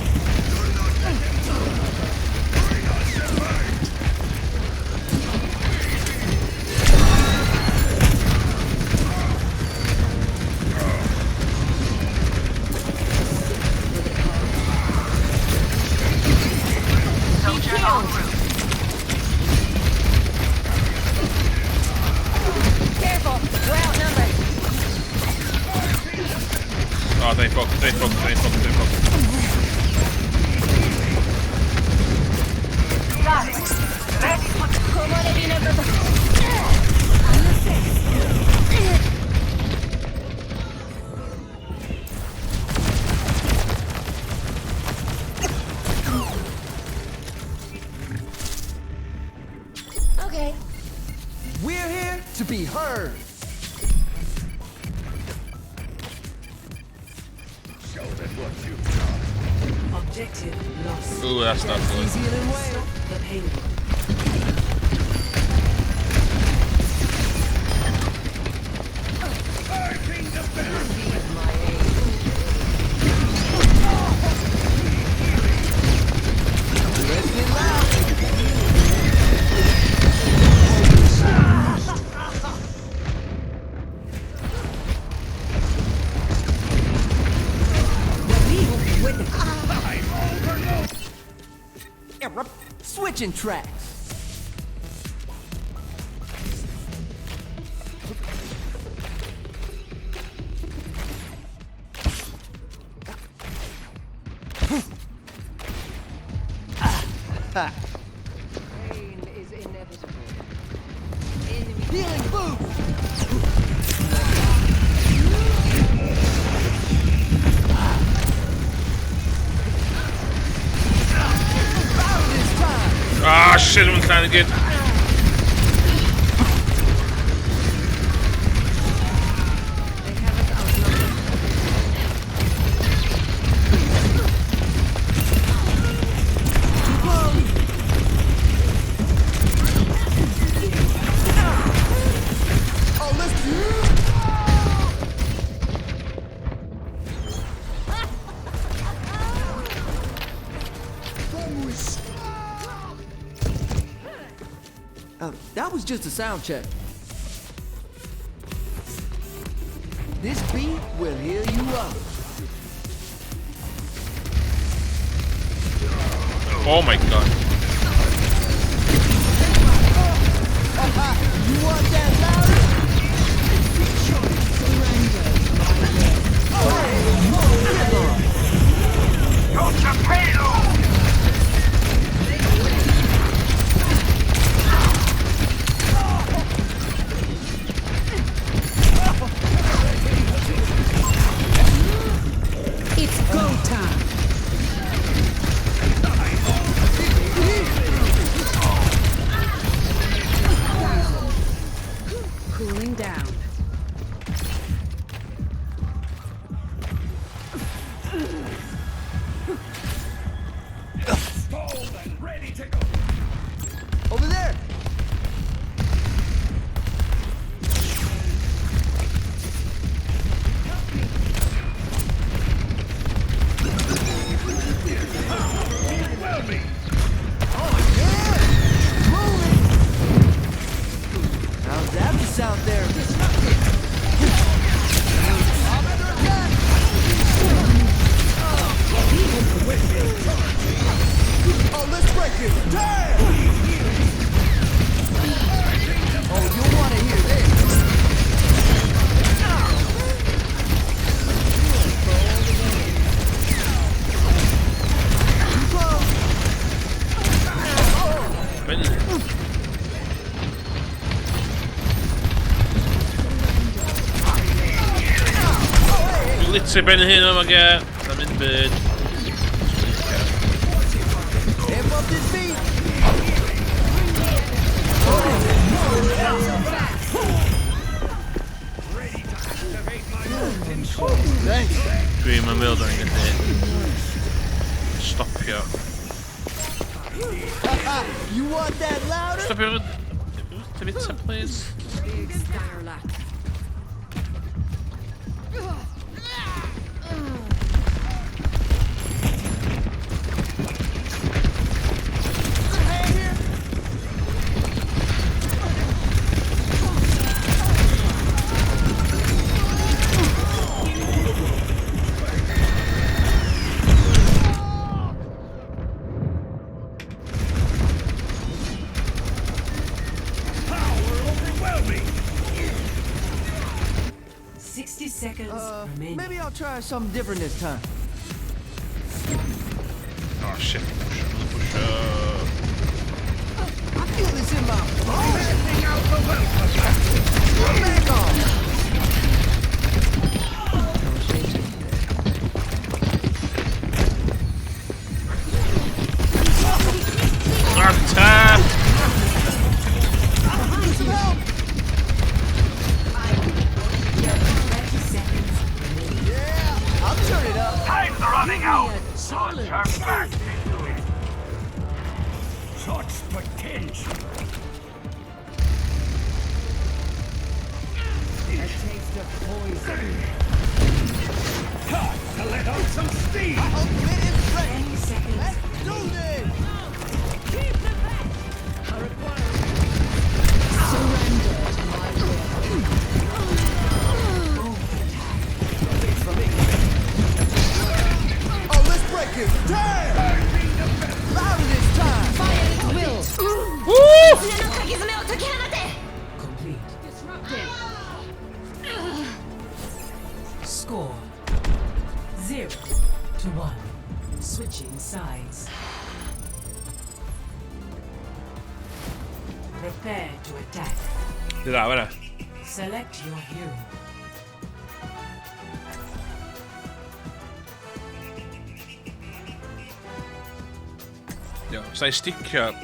Oh, they focus, they focus, they focus, they focus. Got it. Ready for Okay. We're here to be heard. Show them what you've done. Objective lost. Ooh, that's not good. Easier than wait. Stop the payload. I've been the best. Let's get loud. Switching tracks. Pain is inevitable. Healing boost. Ah, shit, I'm trying to get. Oh, let's do. That was just a sound check. This beat will heal you up. Oh my god. You want that louder? Got the payload! It's go time. Cooling down. Stalled and ready to go. Over there. Well be. How's that for sound therapy? Oh, let's break it! Damn! Oh, you'll want to hear this. Tip in here, oh my god. I'm in bed. Amp up this beat. Thanks. Dream my mill during the day. Stop here. You want that louder? Stop here. To be tip, please. Maybe I'll try something different this time. Oh shit. Push. I feel this in my bones. Come back on. Attack! Some help. I'll turn it up. Time's running out. So turn back into it. Such potential. A taste of poison. Time to let out some steam. Ultimate is ready. Let's do this. Keep them back. I require surrender to my will. Oh, let's break it. Damn! Louder this time. Fire at will. Complete. Disrupted. Score 0-1. Switching sides. Prepare to attack. Det där var det. Select your hero. Ja, så sticker.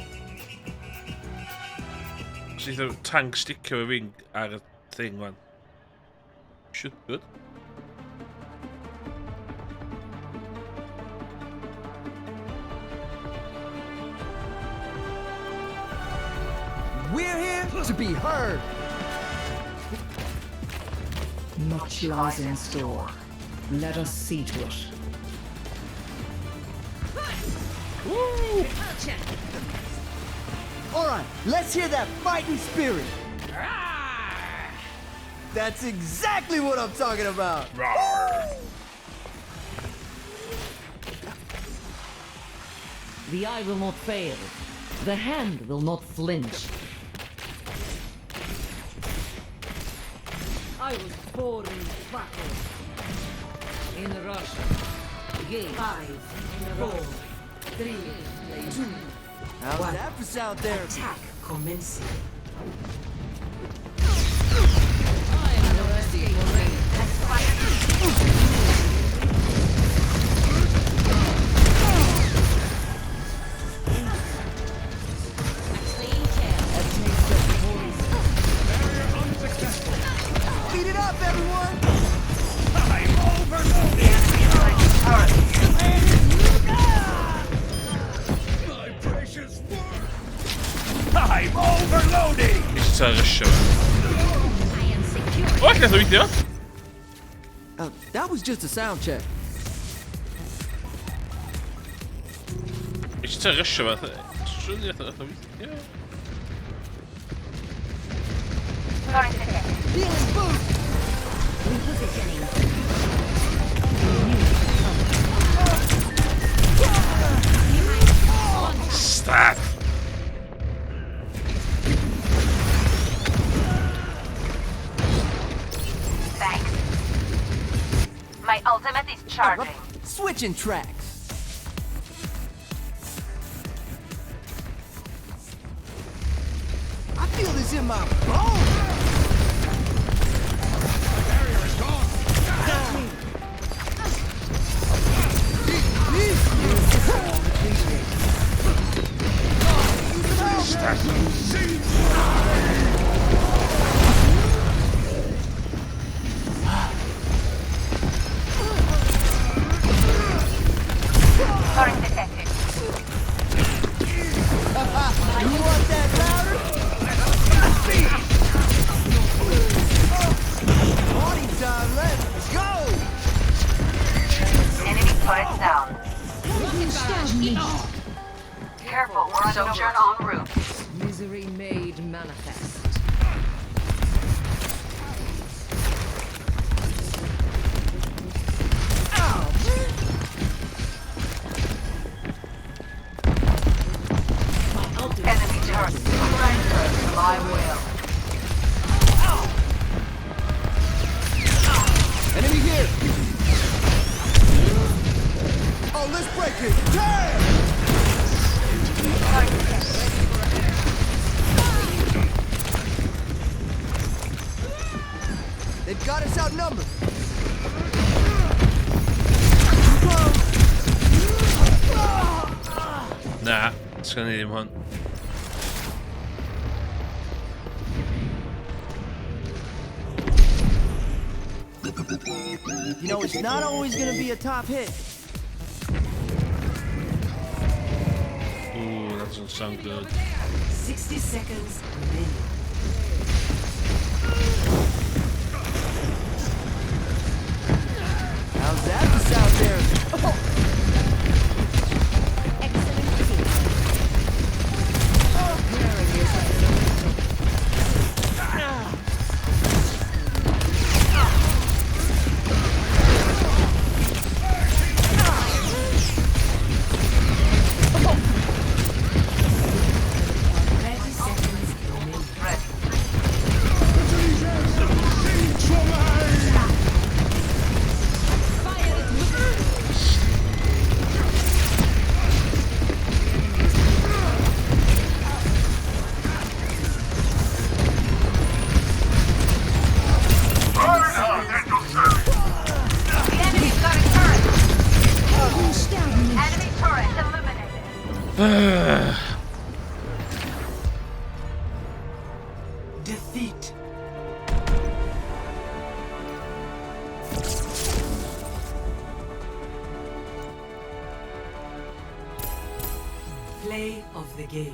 Så lite tank sticker och ving är ett thing man. Shoot good. We're here to be heard. Much lies in store. Let us see to it. All right, let's hear that fighting spirit. That's exactly what I'm talking about. The eye will not fail. The hand will not flinch. I was born in battle. In Russia. Game. 5, 4, 3, 2. How's that for sound there? Attack commencing. Beat it up, everyone! I'm overloaded. My precious work. I'm overloading. Jeszcze trzeba jeszcze. O, jak to zrobić, That was just a sound check. Jeszcze trzeba jeszcze. Co nie to robić? Healing boost! Stop! Thanks. My ultimate is charging. Switching tracks. I feel this in my bones. The barrier is gone. turret detected. You want that louder? Party time, let's go! Enemy turret down. Nicht. Careful, we're sojourn en route. Misery made manifest. Enemy turret. Surrender to my will. Enemy here! Oh, let's break it! Damn! They've got us outnumbered. Nah, it's gonna need him hunt. You know, it's not always gonna be a top hit. Ooh, that doesn't sound good. 60 seconds remaining. How's that for South there? Defeat. Play of the game.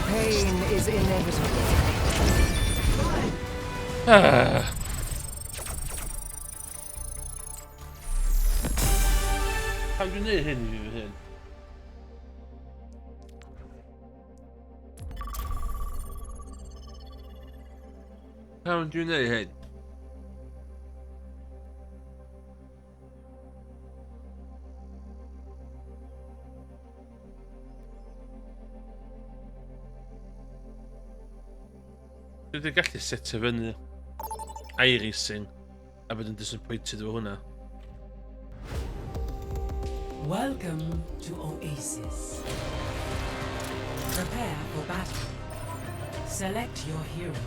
Pain is inevitable. How do you need him? How do you need him? Dwi wedi gallu setio fyny irising a bod yn disappointed o hwnna. Welcome to Oasis. Prepare for battle. Select your hero.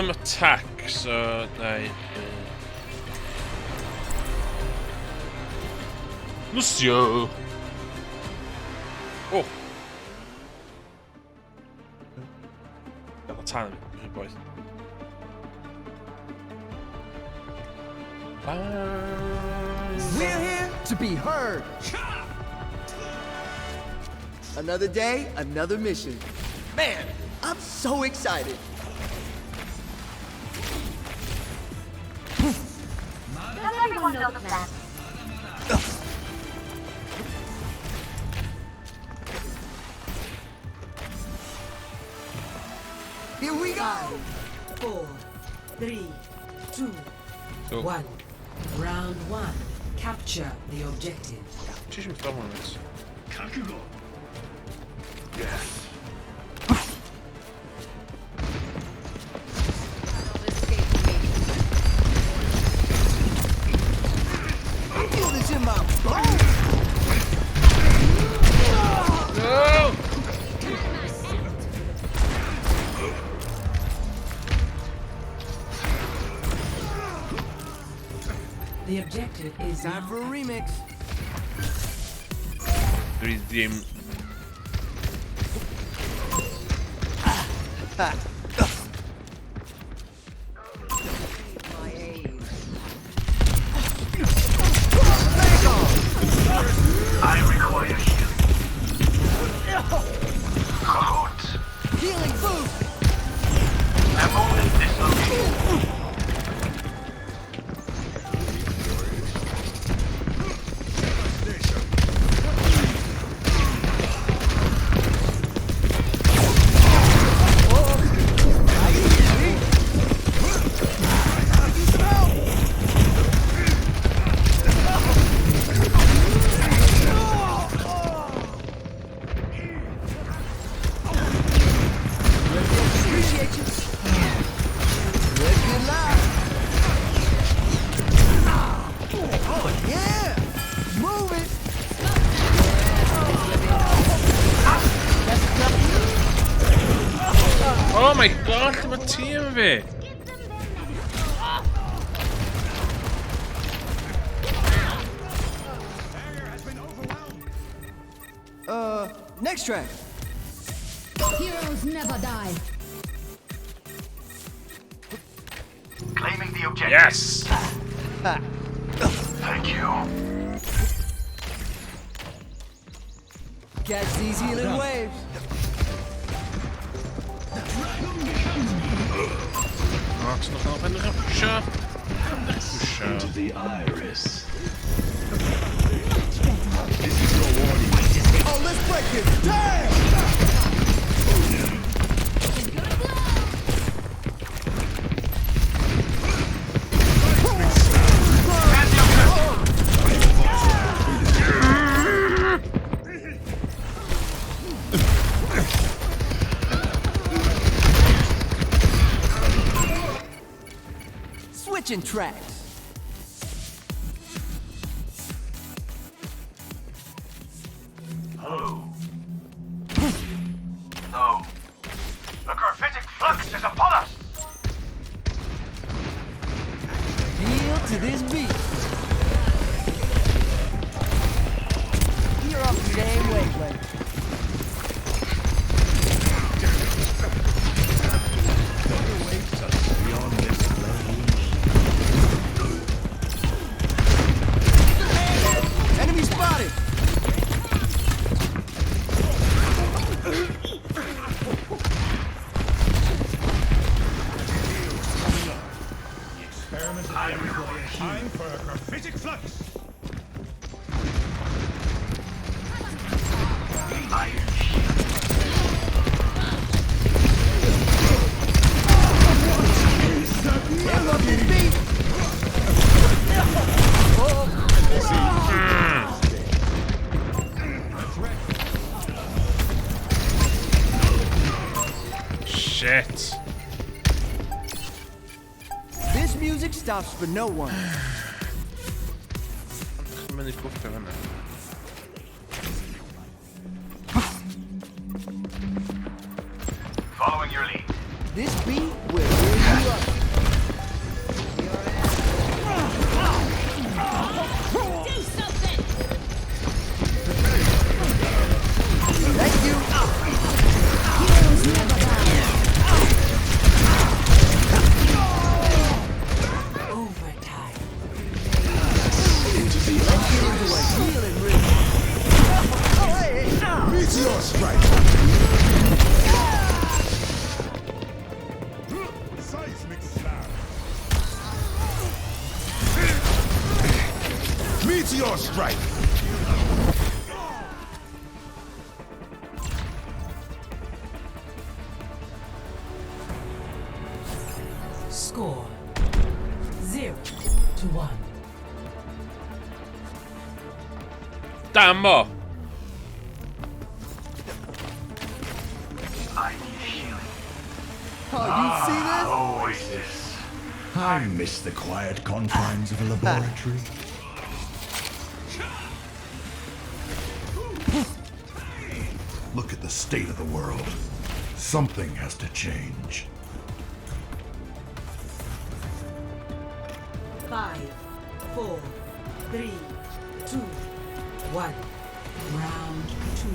Attack, so nej. Lucio! Oh! Got the time, good boys. We're here to be heard. Another day, another mission. Man, I'm so excited. Does everyone know the plan? Here we go. 4, 3, 2, 1. Round 1. Capture the objective. Czyś mi pomóc. Yes. I feel this in my bones. No! The objective is time for a remix. I require healing. Kahoot! Healing boost! Ammo is dislocated. Oh my god, lle mae tîm fi? Next track. Heroes never die. Claiming the objective. Yes! Thank you. Catch these healing waves. Max nog wel verder pushen. Into the iris. Oh, let's break it. Damn! Switching tracks. Hello. No. The graphitic flux is upon us. Feel to this beat. You're off the same wavelength. Enemy spotted! Time for a graphitic flux. Get up this beat! Shit. This music stops for no one. Men i koffer henne. Following your lead. This beat will win you up. Do something! Thank you. Heroes never die. Overtime. Into the iris. Healing rhythm. Oh, hey, hey. Meteor strike. Seismic slam. Meteor strike. Score 0-1. Dammo! I need healing. Oh, you see this? Oasis. I miss the quiet confines of a laboratory. Look at the state of the world. Something has to change. 5, 4, 3, 2, 1. Round 2.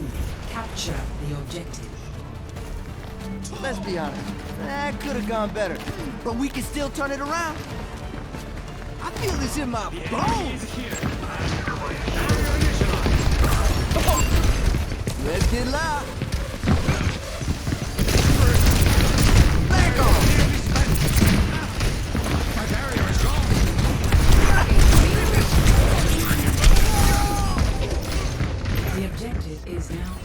Capture the objective. Let's be honest, that could have gone better. But we can still turn it around. I feel this in my bones. Let's get loud. Back off. My barrier is gone. The objective is now.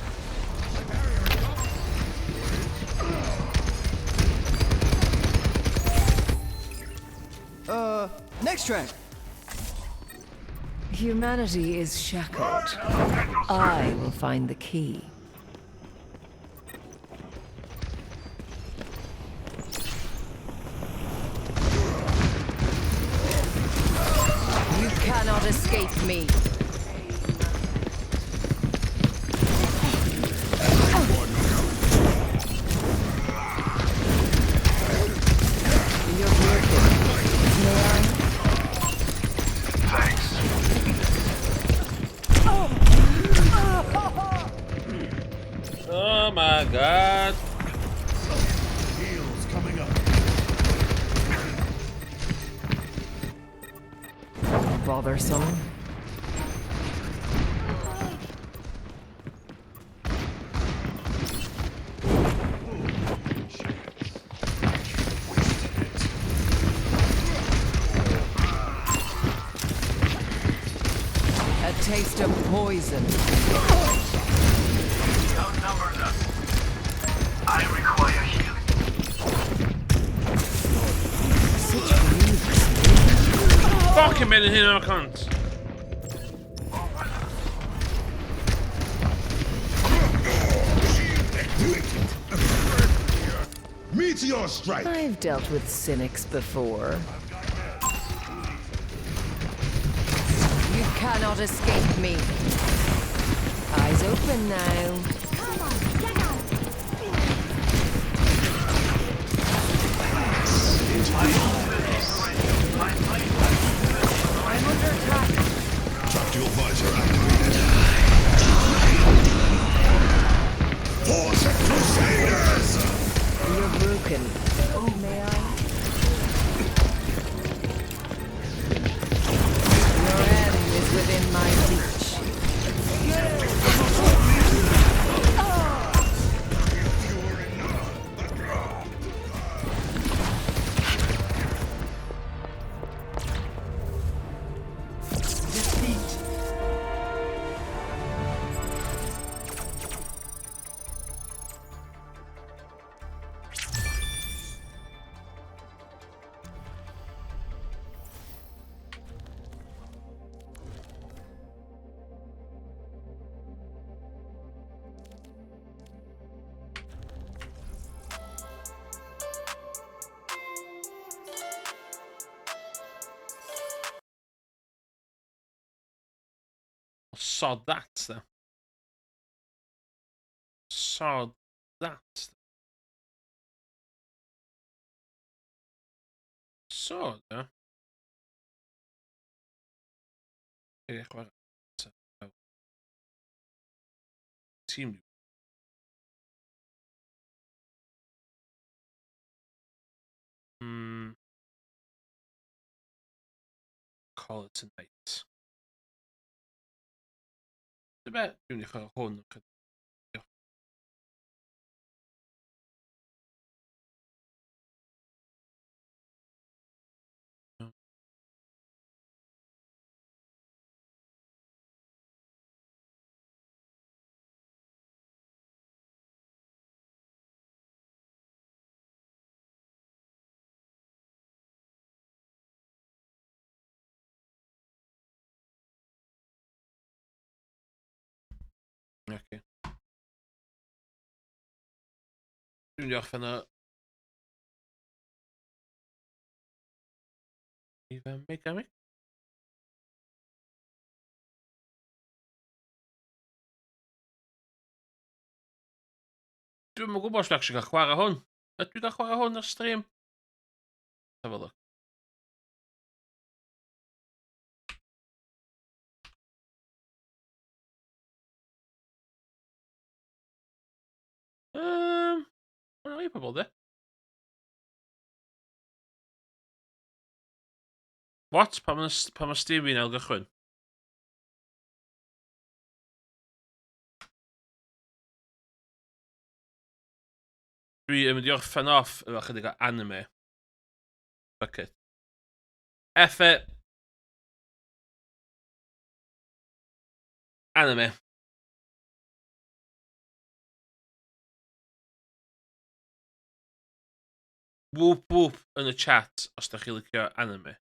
Next track. Humanity is shackled. I will find the key. You cannot escape me. You're working. May I? Oh my god. Heals coming up. Bothersome. A taste of poison. Outnumbers us. I require healing. Fucking minute here, I can't. Meteor strike. I've dealt with cynics before. You cannot escape me. Eyes open now. Come on, get out. I'm under attack. Tactical visor activated. Force Crusaders! You're broken. Oh, may I? Your end is within my reach. Sod that then. Sod that. Sod, ja. Echt waar. Team. Call it tonight. Tebe, jullie gaan gewoon. Oké. Nu dacht van even meekomen. Doe me goed straks ga gewoon hon. Dat doe dat gewoon naar stream. Dat wil ik. i pobl, de. What? Pa mae Stevie yn ail gychwyn? Dwi yn mynd i orffen off efo chydig o anime. Fuck it. Effe. Anime. Whoop whoop yn y chat os da chi licio anime.